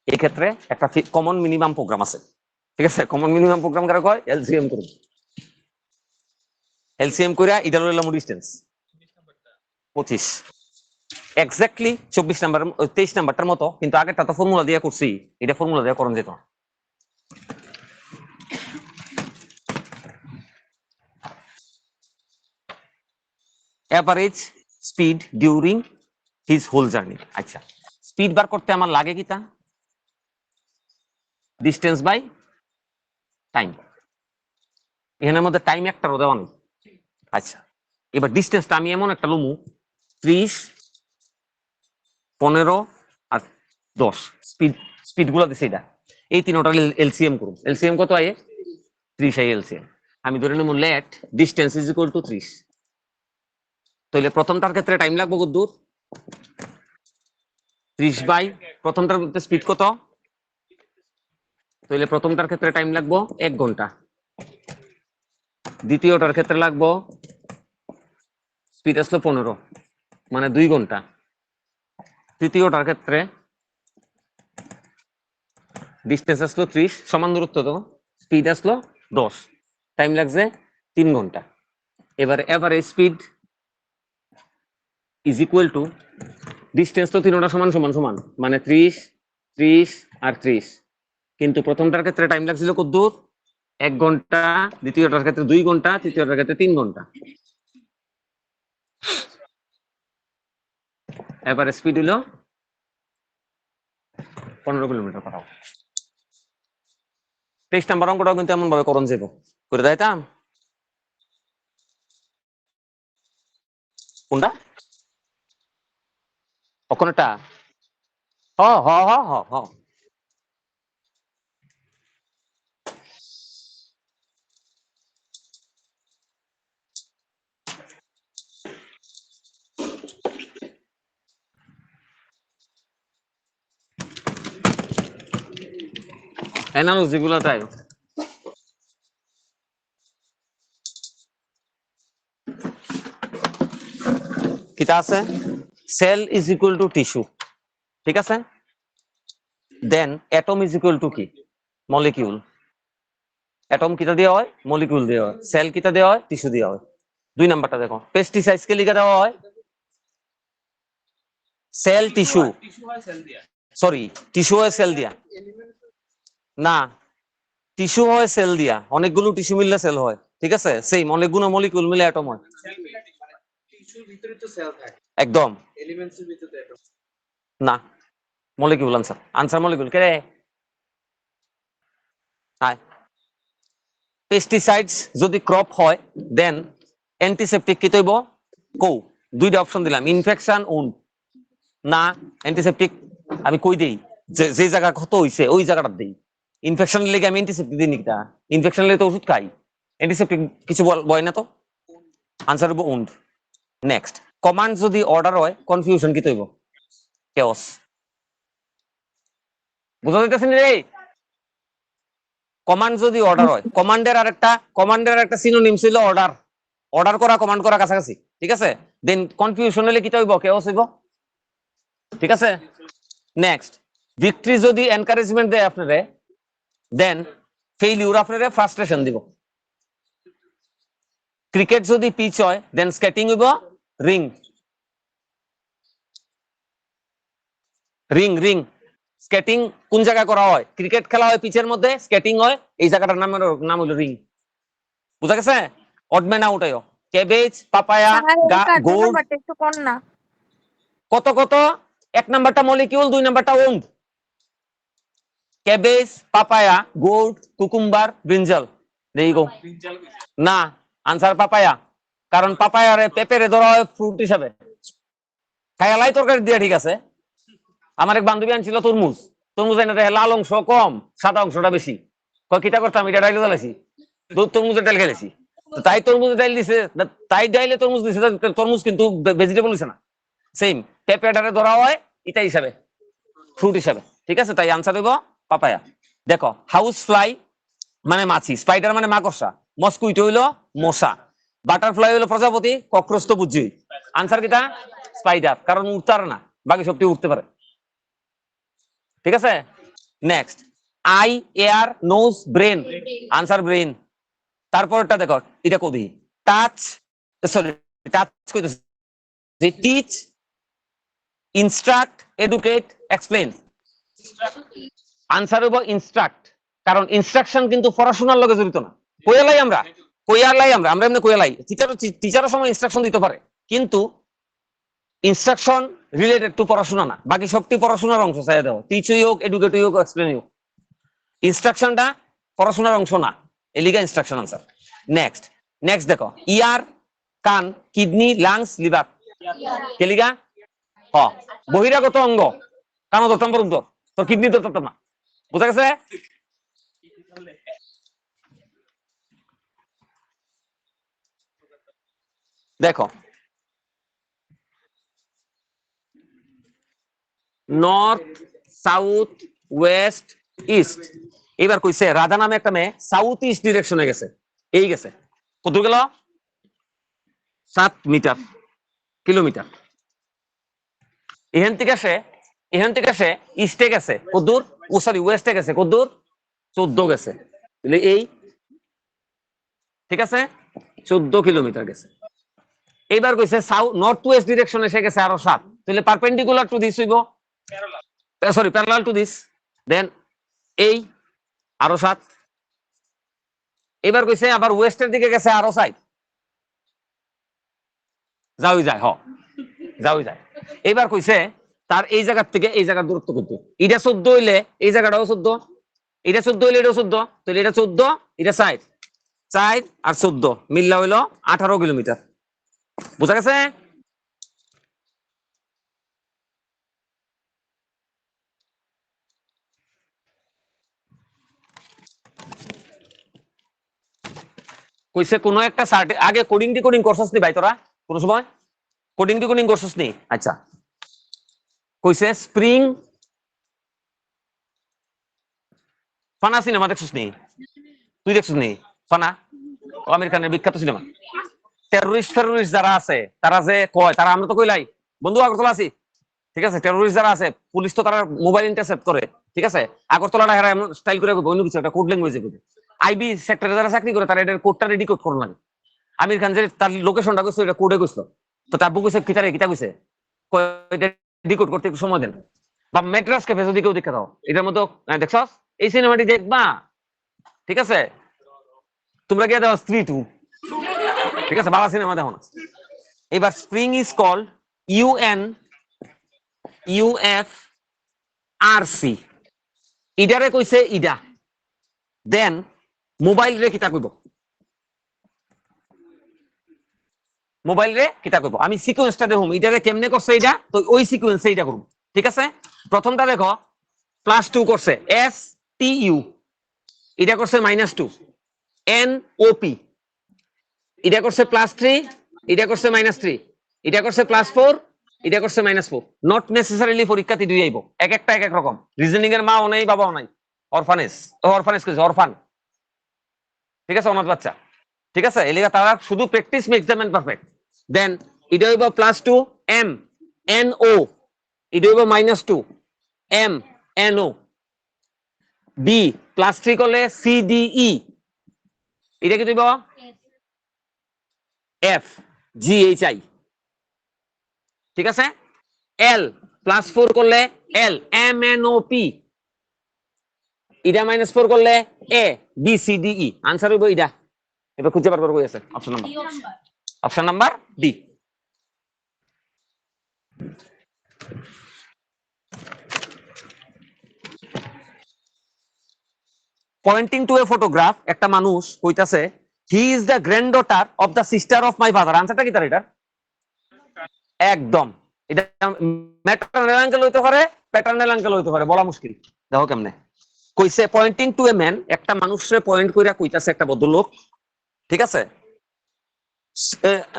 এই ক্ষেত্রে একটা কমন মিনিমাম প্রোগ্রাম আছে। ঠিক আছে? কমন মিনিমাম প্রোগ্রাম কারা কয়? এলসিএম করুন। এলসিএম কইরা এটা লইলাম ডিসটেন্স 25। এক্স্যাক্টলি 24 নাম্বার 23 নাম্বারটার মতো, কিন্তু আগেরটা তো ফর্মুলা দিয়ে করছি, এটা ফর্মুলা দিয়ে করণ যেত। Average speed during his whole journey. আচ্ছা, স্পিড বার করতে আমার লাগে কি তা ডিস্টেন্স বাই টাইম, এখানের মধ্যে টাইম একটারও দেওয়া নেই। আচ্ছা, এবার ডিস্টেন্সটা আমি এমন একটা লুমু 30, 15 আর 10 স্পিড গুলো দিছে এটা, এই তিনটা এলসিএম করুন। এলসিএম কত আয়ে? 30 আই এলসিএম। আমি ধরে নেব let distance is equal to 30। তাহলে প্রথমটার ক্ষেত্রে টাইম লাগবে কত দূর? 30 বাই প্রথমটার মধ্যে স্পিড কত? তাহলে প্রথমটার ক্ষেত্রে টাইম লাগবে 1 ঘন্টা, দ্বিতীয়টার ক্ষেত্রে লাগবে স্পিড আসলো 15 মানে 2 ঘন্টা, তৃতীয়টার ক্ষেত্রে ডিস্টেন্স আসলো 30 সমান দূরত্ব, তো স্পিড আসলো 10, টাইম লাগছে 3 ঘন্টা। এবার average speed is equal two distance তো তিনটা সমান সমান সমান মানে 30, 30 আর 30, কিন্তু প্রথমটার ক্ষেত্রে টাইম লাগছিল কত দূর? 1 ঘন্টা, দ্বিতীয়টার ক্ষেত্রে 2 ঘন্টা, তৃতীয়টার ক্ষেত্রে 3 ঘন্টা। এবারে স্পিড হলো 15 কিলোমিটার পার আওয়ার। 23 নাম্বার অঙ্কটাও কিন্তু এমন ভাবে করণ যাবো, করে দেয়তাম কোনটা ওখানেটা হ হ হ হ হ অ্যানালজি গুলো তাই কিটা আছে, cell is equal to tissue, ঠিক আছে, then atom is equal to কি? মলিকিউল। অ্যাটম কিটা দেওয়া হয়? মলিকিউল দেওয়া হয়। সেল কিটা দেওয়া হয়? টিস্যু দেওয়া হয়। 2 নাম্বারটা দেখো, পেস্টিসাইডস কে লিখে দেওয়া হয় সেল টিস্যু, সরি টিস্যু হয় সেল দিয়া, না টিস্যু হয় সেল দিয়া, অনেকগুলো টিস্যু মিললে সেল হয়, ঠিক আছে, সেম অনেকগুলো মলিকিউল মিলে অ্যাটম হয়। একদম না, মলিকিউল আনসার, আনসার মলিকিউল কে রে? হাই, পেস্টিসাইডস যদি ক্রপ হয় দেন অ্যান্টিসেপটিক কি তৈব? কো দুইটা অপশন দিলাম, ইনফেকশন উন্ড না অ্যান্টিসেপটিক। আমি কই দেই যে যে জায়গা ক্ষত হইছে ওই জায়গাটা দেই। ইনফেকশন লেগে আমি অ্যান্টিসেপটিক দিই নিকিটা? ইনফেকশন লেগে তো ওষুধ খাই, অ্যান্টিসেপটিক কিছু বয় না তো। আনসার হবো উন্ড। নেক্সট, কমান্ড যদি অর্ডার হয় কনফিউশন কি তৈব? কেওস। বুঝা যাইতেছে রে? কমান্ড যদি অর্ডার হয়, কমান্ডের আরেকটা সিনোনিম ছিল অর্ডার, অর্ডার করা কমান্ড করা কাছাকাছি, ঠিক আছে, দেন কনফিউশন হলে কি হইব? কেওস হইব, ঠিক আছে। নেক্সট, ভিক্টরি যদি এনকারেজমেন্ট দেয় আপনারে দেন ফেইলিউর আপনারে ফ্রাস্ট্রেশন দিব। ক্রিকেট যদি পিচ হয় দেন স্কেটিং হইব রিং, রিং রিং। স্কেটিং কোন জায়গায় করা হয়? ক্রিকেট খেলা হয় পিচের মধ্যে, স্কেটিং হয় এই জায়গাটার নাম হলো রিং। বুঝা গেছে? অডম্যান আউট হয় ক্যাবেজ, পাপায়া, গোল্ড। একটু কর না। কত কত? 1 নাম্বারটা মলিকিউল, 2 নাম্বারটা ওন্ড। Cabbage, papaya, gourd, cucumber, brinjal. দেই গো না, আনসার পাপায়া, কারণ পাপায়ারে পেঁপেরে ধরা হয় ফ্রুট হিসাবে, খায়ালাই তরকারি দিয়ে, ঠিক আছে। আমার এক বান্ধবী আনছিল তরমুজ, তরমুজ এনে দেখে লাল অংশ কম সাদা অংশটা বেশি, কিটা করতাম এটা ডাইলে জ্বালাইছি, তরমুজের ডাইল খেলেছি, তাই তরমুজের ডাইল দিছে, তাই ডাইলে তরমুজ দিছে, তরমুজ কিন্তু ভেজিটেবল হইছে না। সেম পেঁপেটারে ধরা হয় এটা হিসাবে, ফ্রুট হিসাবে, ঠিক আছে, তাই আনসার হইব পাপায়া। দেখো, হাউস ফ্লাই মানে মাছি, স্পাইডার মানে মাকড়সা, মস্কুইটো হইলো মশা, বাটারফ্লাই হইলো প্রজাপতি, ককরোচ তো বুঝছি। আনসার কিটা? স্পাইডার, কারণ উঠতে পারে না, বাকি সবটি উঠতে পারে, ঠিক আছে। Next, eye, ear, nose, brain. Answer brain. তারপরটা দেখো, এটা কবি টাচ, সরি টাচ কইতেছি, teach, instruct, educate, explain. Answer হইব ইনস্ট্রাক্ট, কারণ ইনস্ট্রাকশন কিন্তু পড়াশোনার লগে জড়িত না। কইয়ালাই আমরা এমনি কইয়ালাই, টিচারের সময় ইনস্ট্রাকশন দিতে পারে, কিন্তু ইনস্ট্রাকশন রিলেটেড টু পড়াশোনা না, বাকি সবটি পড়াশোনার অংশ। চাই দাও টিচই হোক, এডুকেটই হোক, এক্সপ্লেনই হোক, ইনস্ট্রাকশনটা পড়াশোনার অংশ না, এলিগা ইনস্ট্রাকশন আনসার। নেক্সট দেখো, ইয়ার, কান, কিডনি, লাংস, লিভার, কেলিগা বহিরাগত অঙ্গ, কানো ধরতাম পর্যন্ত, তোর কিডনি ধরতাম না, বুঝা গেছে? দেখো নর্থ, সাউথ, ওয়েস্ট, ইস্ট। এবার কইছে রাধা নামে একটা মেয়ে সাউথ ইস্ট ডিরেকশনে গেছে, এই গেছে কত গেল 7 কিলোমিটার। এখান থেকে সে ইস্টে গেছে কদ্দূর, ও সরি ওয়েস্টে গেছে কদ্দূর, 14 গেছে। এই ঠিক আছে 14 কিলোমিটার গেছে। এইবার কইছে সাউথ নর্থ ওয়েস্ট ডিরেকশনে সে গেছে আরো 7, তাহলে পারপেন্ডিকুলার টু দিস হইব, সরি প্যারালাল টু দিস, দেন এই আরো 7। এবার কইছে আবার ওয়েস্টের দিকে গেছে আরো 7, যাওই যায়। এবার কইছে তার এই জায়গা থেকে এই জায়গার দূরত্ব কত, এটা 14 হইলে এই জায়গাটাও 14, এটা 14 হইলে এটাও 14, তাহলে এটা 14, এটা 4 আর 14 মিললা হইলো 18 কিলোমিটার। বুঝা গেছে? কইছে কোন একটা আগে কোডিং করছস নি ভাই তোরা কোন সময়? কোডিং করছস নি? আচ্ছা, কইছে স্প্রিং ফানা সিনেমা দেখছস নি? তুই দেখছস নি ফানা? আমির খানের বিখ্যাত সিনেমা। টেরোরিস্ট যারা আছে তারা যে কয়, তারা আমরা তো কইলাই বন্ধু আগরতলা আছি, ঠিক আছে? টেরোরিস্ট যারা আছে, পুলিশ তো তারা মোবাইল ইন্টারসেপ্ট করে, ঠিক আছে? আগরতলাটা হেরা এমন স্টাইল করে অন্য কিছু একটা কোড ল্যাঙ্গুয়েজে কইবে। আইবি সেক্টরে যারা চাকরি করে তারা এটার কোডটা রেডি কোড করন লাগে। আমির খান যে তার লোকেশনটা কইছে এটা কোডে কইছিল, তো তাব্বু কইছে কিটা কইছে ডিকোড করতে একটু সময় দেন, বা মেট্রাস ক্যাফে যদি কেউ দেখে দাও এটার মতো দেখছস এই সিনেমাটি দেখবা, ঠিক আছে? তোমরা গিয়ে দাও স্ত্রী 2, ঠিক আছে? বাংলা সিনেমা দেখো না। এবার স্প্রিং ইজ কল্ড UNUFRC, ইডারে কইছে ইডা। দেন মোবাইল রে কিতা কইব, আমি সিকোয়েন্সটা দেখুম এটারে কেমনে করছে এটা, তো ওই সিকোয়েন্সে এটা করব, ঠিক আছে? প্রথমটা দেখো +2 করছে STU, এটা করছে -2 NOP, এটা করছে +3, এটা করছে -3, এটা করছে +4, এটা করছে -4। নট নেসেসারিলি পরীক্ষাতে দুই আইব, এক একটা এক এক রকম। রিজনিং এর মাও নাই বাবাও নাই, অরফানেজ কইছে অরফান, ঠিক আছে? অনাথ বাচ্চা, ঠিক আছে? এলিগা তারা শুধু practice makes the man perfect. Then এটা হইব +2 MNO, এটা হইব -2 MNO। B +3 করলে CDE, এটা কি দিব FGHI, ঠিক আছে? L +4 করলে LMNOP, এটা -4 করলে ABCDE। আনসার হইব এটা। এবার খুঁজে বার করবো আছে option number D. Pointing to a photograph, একটা মানুষ কইতাছে he is the granddaughter of the sister of my father. আনসারটা কি তার? এটা একদম, এটা ম্যাটারনাল আঙ্কেল হইতে পারে, প্যাটার্নাল আঙ্কেল হইতে পারে, বলা মুশকিল। দেখো কেমনে কইছে, পয়েন্টিং টু এ ম্যান, একটা মানুষরে পয়েন্ট কইরা কইতাছে একটা ভদ্রলোক, ঠিক আছে?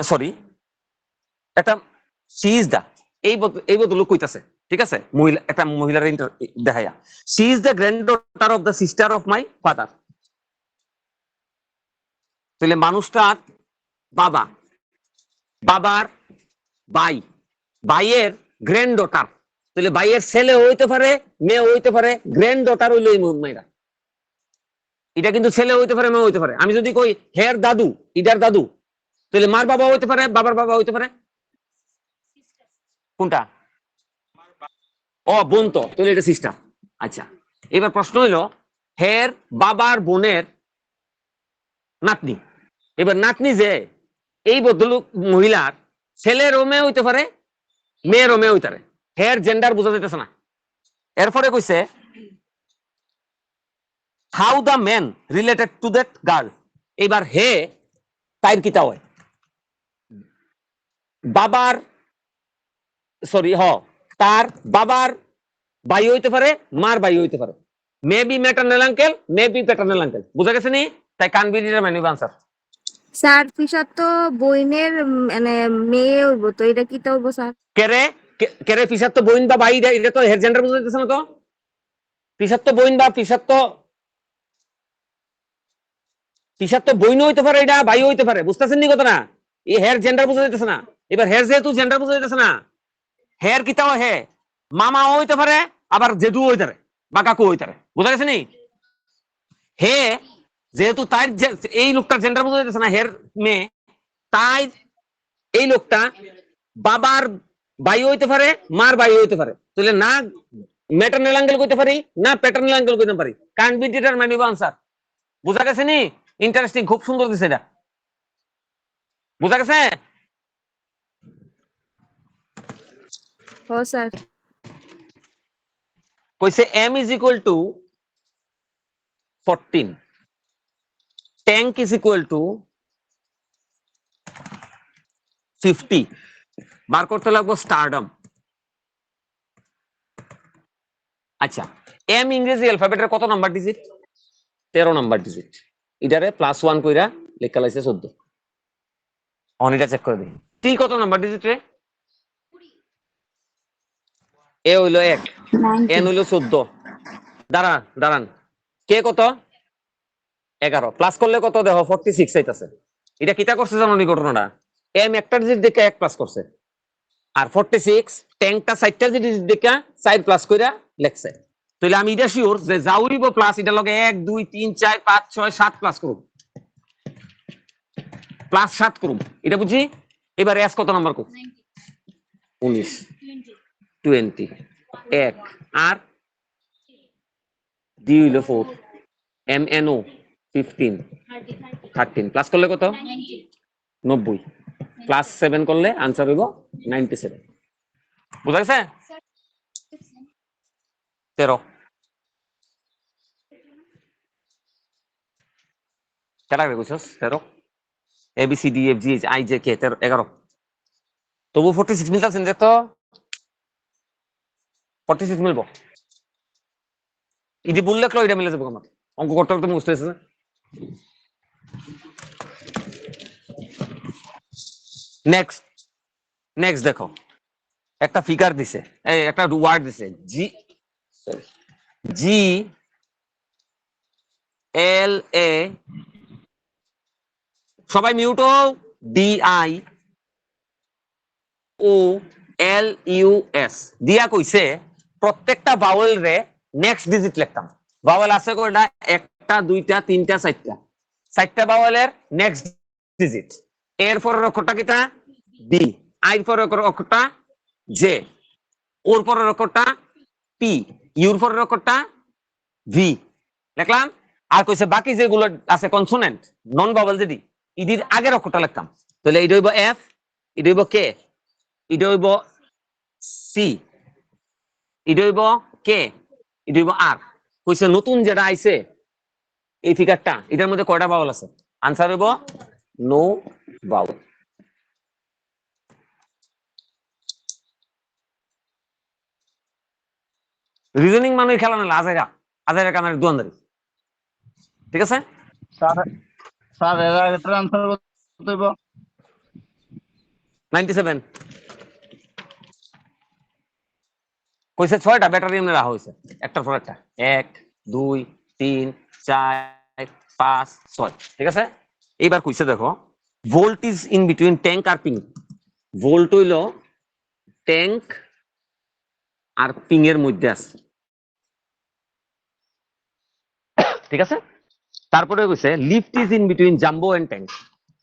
সরি, একটা সি ইজ দা, এই ভদ্রলোক কইতাছে, ঠিক আছে? মহিলা, একটা মহিলার দেখাইয়া, she is the granddaughter of the sister of my father. তাহলে মানুষটার বাবার ভাইয়ের গ্র্যান্ডডটার, তাহলে ভাইয়ের ছেলে হইতে পারে, মেয়ে হইতে পারে, গ্র্যান্ডডটার হইলো এই মেয়েরা। এটা কিন্তু ছেলে হইতে পারে, মেয়ে হইতে পারে। আমি যদি কই হের দাদু, ইডার দাদু, তাহলে মার বাবা হইতে পারে, বাবার বাবা হইতে পারে। কোনটা? ও বোন তো, তাহলে এটা সিস্টার। আচ্ছা, এবার প্রশ্ন হইলো হের বাবার বোনের নাতনি। এবার নাতনি যে এই ভদ্রলোক মহিলার ছেলেরও মেয়ে হইতে পারে, মেয়েরও মেয়ে হইতে পারে, হের জেন্ডার বোঝা যাইতেছে না। এরপরে কইছে how the man related to that girl. এবার হে তাইর কিতা হয়, বাবার সরি তার বাবার ভাই হইতে পারে, মার ভাই হইতে পারে, may be maternal uncle, may be paternal uncle. বুঝা গেছে নি? তাই can be determining answer. Sir ফিসার তো বইনের মানে মেয়ে হইব, তো এটা কি তো হইব স্যার? কেরে কেরে পিসার তো বইন বা ভাই, এটা তো হের জেন্ডার বুঝা যাইতেছে না তো। পিসার তো বইন বা পিসার তো বইন হইতে পারে, এটা ভাই হইতে পারে। বুঝতেছেন নি কথা না? এই হের জেন্ডার বুঝা যাইতেছে না। এবার হের যেহেতু জেন্ডার বুঝা যাইতেছে না, হের কিতাও হে মামাও হইতে পারে, আবার জেঠু হইতে পারে, বা কাকু হইতে পারে। বুঝা গেছে নি? হে যেহেতু তার এই লোকটার জেন্ডার বুঝা যাইতেছে না, হের মেয়ে, তাই এই লোকটা বাবার ভাই হইতে পারে, মার ভাই হইতে পারে। তাহলে না ম্যাটারনাল আঙ্কেল কইতে পারি, না প্যাটারনাল আঙ্কেল কইতে পারি। কান বি ডিটারমাইনিং আনসার। বুঝা গেছে নি? ইন্টারেস্টিং, খুব সুন্দর দিছে এটা। বুঝা গেছে? ও স্যার। কইছে m is equal to 14, tank is equal to 50, বার করতে লাগবো স্টারডম। আচ্ছা, m ইংরেজি অ্যালফাবেটের কত নাম্বার ডিজিট? 13 number digit. এটারে +1 কইরা লেখা লাইছে 14। অনিটা চেক করে দিই। টি কত নাম্বার ডিজিট রে? এ হইলো 1, এন হইলো 14। দাঁড়ান, কে কত? 11 প্লাস করলে কত দেখো 46 আইতাছে। এটা কিটা করছে জানো নি ঘটনাটা? এম একটা ডিজিট দেখে 1 প্লাস করছে, আর 46 ট্যাঙ্কটা 4টা ডিজিট দেখে 4 প্লাস কইরা লেখছে। তাহলে আমি এটা শিওর যে যাউরিব প্লাস এটা লগে 1 2 3 4 5 6 7 প্লাস করব, প্লাস 7 করব, এটা বুঝি। এবার এস কত নাম্বার কো? 19 20 1 আর ডি হইলো 4, এম এন ও 15 13 প্লাস করলে কত? 90 প্লাস 7 করলে আনসার হইব 97। বুঝা গেছে? 13 কেটা কইছস? 13 A B C D F G H I J K 13 11। তবু 46 মিলতাছেন যে, তো 46 মিলবো। ইদি বললে ক্লো এটা মিলে যাবে আমার। অঙ্ক করতে করতে মুখস্থ হয়েছে না। নেক্সট দেখো, একটা ফিগার দিছে, এই একটা ওয়ার্ড দিছে, জি জি এল এ, সবাই মিউট হও, D I O L U S দিয়া কইছে প্রত্যেকটা ভাওয়েল রে নেক্সট ডিজিট লিখতাম। ভাওয়েল আছে কয়টা? একটা দুইটা তিনটা চারটা, চারটা ভাওয়েলের নেক্সট ডিজিট। এর পরের অক্ষরটা কিটা? ডি, আইর পরের অক্ষরটা জে, ওর পরের অক্ষরটা পি, ইউর পরের অক্ষরটা ভি লিখলাম। আর কইছে বাকি যেগুলো আছে কনসোনেন্ট নন ভাওয়েল যেটি, ইদির আগের অক্ষরটা লিখতাম। তাহলে এটা হইব এফ, এটা হইব কে, এটা হইব সি, এটা হইব কে, এটা হইব আর। কইছে নতুন যেটা আইছে এই ফিগারটা, এটার মধ্যে কয়টা ভাওয়েল আছে? আনসার হইব নো ভাওয়েল। রিজনিং মানে খেলা না, আজাইরা কানের দুয়ান্দারি। ঠিক আছে স্যার, স্যার এর আগের আনসার কত হইব? 97। কইছে 6টা ব্যাটারি এমনি রাখা হয়েছে একটার পর একটা, 1 2 3 4 5 6। ঠিক আছে, এইবার কইছে দেখো volt is in between tank আর পিং। ভোল্ট হইল ট্যাঙ্ক আর পিং এর মধ্যে আছে। ঠিক আছে, তারপরে কইছে lift is in between jumbo and tank.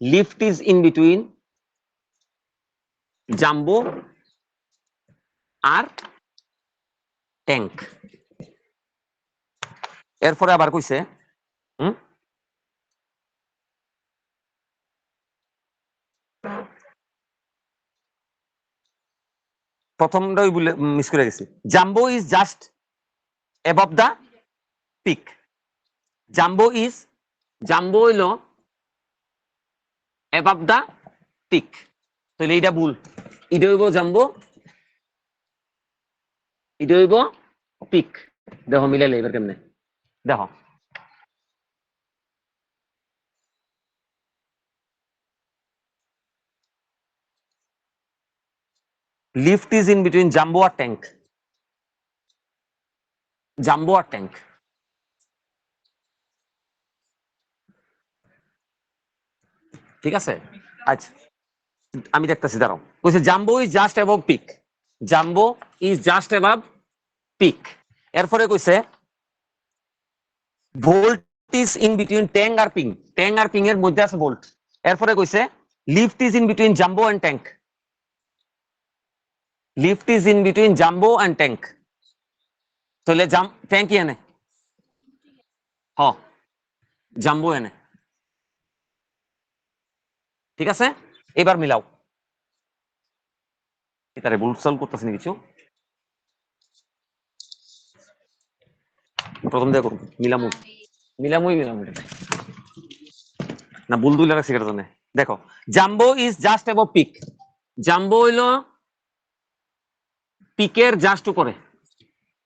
Lift is in between jumbo আর ট্যাঙ্ক। এরপরে আবার কইছে প্রথমটাই বলে মিস করে গেছি। Jumbo is just above the peak. Jumbo হইল অ্যাবভ দা পিক। তাহলে এইটা ভুল। এটা হইব জাম্বো, এটা হইব পিক। দেখো মিলাইলে এবার কেমনে দেখো। Lift is in between jumbo আর ট্যাঙ্ক। জাম্বো আর ট্যাঙ্ক। ঠিক আছে, আচ্ছা আমি দেখতেছি, দাঁড়াও। কইছে jumbo is just above peak. Jumbo is just above peak. এরপরে কইছে volt is in between tank আর পিং। ট্যাঙ্ক আর পিং এর মধ্যে আছে ভোল্ট। এরপরে কইছে lift is in between jumbo and tank. Lift is in between jumbo and tank. তাহলে ট্যাঙ্ক কি এনে? হ, জাম্বো এনে। ঠিক আছে, এবার মিলাও। এটারে ভুল সলভ করতেছি না কিছু। প্রথম দিয়ে করুন মিলামুই না, ভুল দুই লাগা শিখার জন্য। দেখো, jumbo is just above peak. Jumbo হইল পিকের জাস্ট উপরে,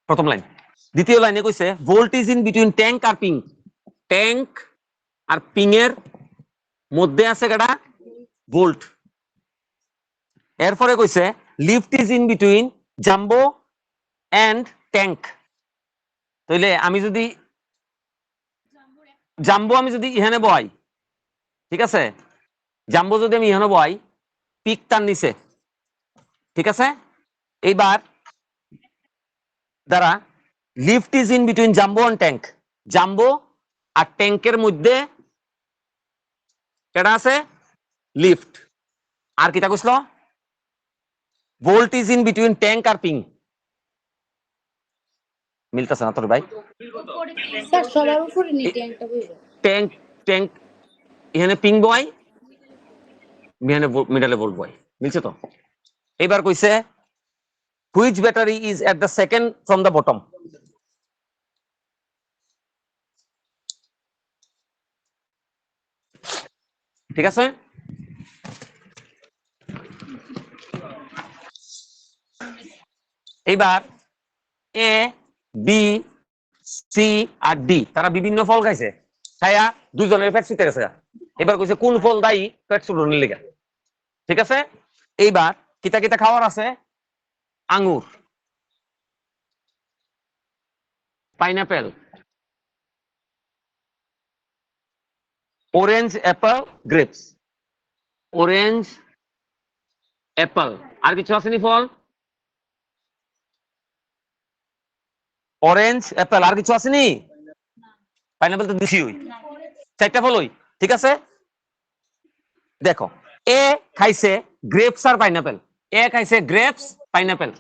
প্রথম লাইন। দ্বিতীয় লাইনে কইছে volt is in between tank আর পিং। ট্যাঙ্ক আর পিং এর মধ্যে আছে কাটা ভোল্ট। এরপরে কইছে lift is in between jumbo and tank. তাইলে আমি যদি জাম্বো আমি যদি ইহানে বহাই, ঠিক আছে, জাম্বো যদি আমি ইহানে বহাই, পিক তার নিচে। ঠিক আছে, এইবার দ্বারা lift is in between jumbo and tank. Jumbo আর ট্যাঙ্কের মধ্যে কেডা আছে? লিফট। আর কিটা কইছিল? Volt is in between tank আর পিং। মিলতেছে না তোর ভাই? স্যার সবার উপরে নি ট্যাঙ্কটা বইব। ট্যাঙ্ক ট্যাঙ্ক এখানে পিং বয়, এখানে মিডলে ভোল্ট বয়। মিলছে তো? এবার কইছে which battery is at the second from the bottom. ঠিক আছে, এইবার এ বি সি আর ডি তারা বিভিন্ন ফল খাইছে, খাইয়া দুজনের পেট ছুটে গেছে। এবার কইছে কোন ফল দায়ী পেট ছুটানোর লিগা। ঠিক আছে, এইবার কিতা কিতা খাওয়ার আছে? আঙ্গুর, pineapple, orange, apple, grapes. Orange, apple, আর কিছু আসেনি ফল? অরেঞ্জ, অ্যাপল, আর কিছু আসেনি? পাইনাপেল তো দিছি ওই চারটা ফল ওই। ঠিক আছে, দেখো এ খাইছে গ্রেপস আর পাইনাপেল। এ খাইছে গ্রেপস পাইনাপেল।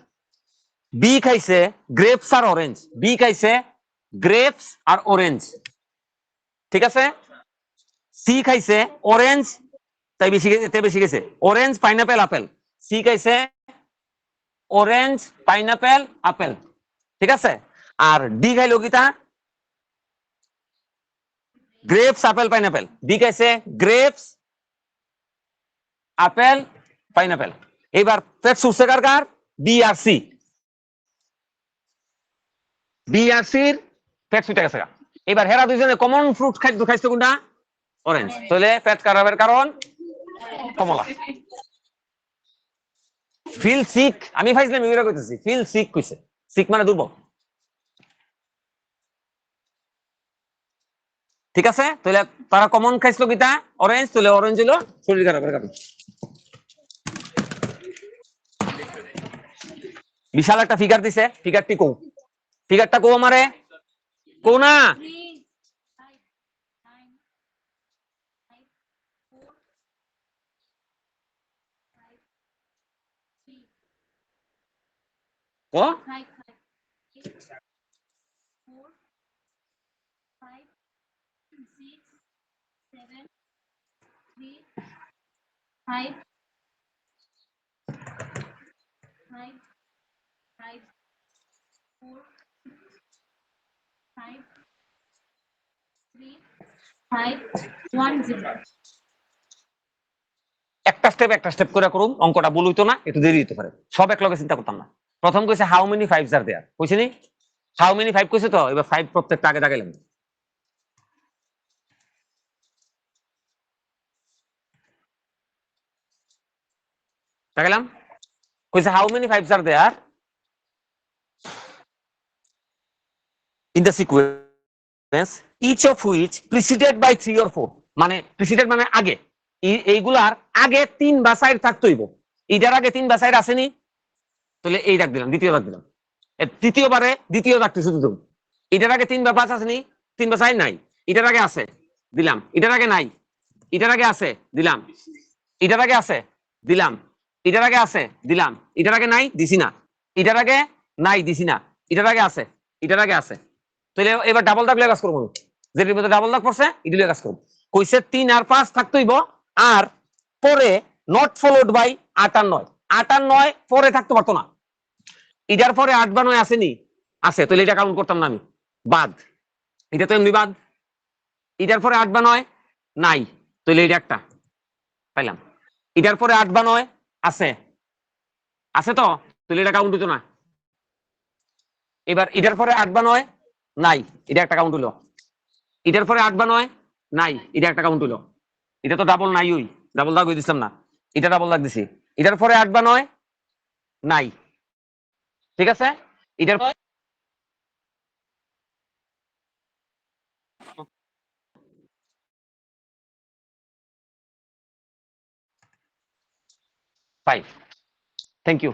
বি খাইছে গ্রেপস আর অরেঞ্জ। বি খাইছে গ্রেপস আর অরেঞ্জ। ঠিক আছে, সি খাইছে অরেঞ্জ, তাই বেশি গেছে অরেঞ্জ পাইনাপেল আপেল। সি খাইছে অরেঞ্জ পাইনাপেল আপেল। ঠিক আছে, আর ডি খাইলো কিতা? Grapes apple pineapple. ডি খাইছে গ্রেপস আপেল পাইনাপেল। এবার পেট সুরছে কার কার? বি আর সি। বি আর সির পেট ছুটে গেছে। এবার হেরা দুইজনে কমন ফ্রুট খাদ্য খাইছে কোনটা? অরেঞ্জ। তাহলে পেট খারাপের কারণ কমলা। ফিল সিক, আমি ভাইছিলাম এগুলো কইতেছি। ফিল সিক কইছে, সিক মানে দুর্বল। ঠিক আছে, তাহলে তারা কমন খাইছিল কিটা? অরেঞ্জ। তাহলে অরেঞ্জ হলো শরীর খারাপের কারণ। বিশাল একটা ফিগার দিছে, ফিগারটি কো, ফিগারটা কো আমারে কো না। ও একটা স্টেপ করে করুম, অঙ্কটা ভুল হইতো না, একটু দেরি হইতে পারে, সব এক লগে চিন্তা করতাম না। প্রথম কইছে হাউ মেনি ফাইভস আর দেয়ার, কইছে নি হাউ মেনি ফাইভ কইছে, তো এবার ফাইভ প্রত্যেকটা আগে দাগাইলাম। দাগাইলাম, কইছে how many fives are there in the sequence each of which preceded by 3 or 4, মানে preceded মানে আগে, এইগুলার আগে 3 বা 4 থাকতে হইব। এটার আগে 3 বা 4 আসেনি, তাহলে এই দাগ দিলাম, দ্বিতীয় দাগ দিলাম। তৃতীয়বারে দ্বিতীয় দাগটি শুধু দেব। এটার আগে 3 বা 5 আসেনি, 3 বা 4 নাই, এটার আগে আছে দিলাম, এটার আগে নাই, এটার আগে আছে দিলাম, এটার আগে আছে দিলাম, এটার আগে আছে দিলাম, এটার আগে নাই দিছি না, এটার আগে নাই দিছি না, এটার আগে আছে, এটার আগে আছে। তাহলে এবার ডাবল দাগ লিয়ে কাজ করবো, যেটির মধ্যে ডাবল দাগ পড়ছে এটি লিয়ে কাজ করবো। কইছে 3 আর 5 থাকতে হইব, আর পরে নট ফলোড বাই 8 আর 9, 8 আর 9 পরে থাকতে পারতো না। এটার পরে 8 বা 9 আসেনি, আছে, তাহলে এটা কাউন্ট করতাম না আমি, বাদ। এটা তো এমনি বাদ। এটার পরে 8 বা 9 নাই, তাহলে এটা একটা পাইলাম। এটার পরে 8 বা 9 আছে, আছে তো, তাহলে এটা কাউন্ট হইতো না। এবার এটার পরে 8 বা 9 নাই, এটা একটা কাউন্ট হলো। এটার পরে 8 বা 9 নাই, এটা একটা কাউন্ট হলো। এটা তো ডাবল নাই, ওই ডাবল দাগ হয়ে দিছিলাম না, এটা ডাবল দাগ দিছি। এটার পরে 8 বা 9 নাই, ঠিক আছে। এটার ফাইভ, থ্যাংক ইউ।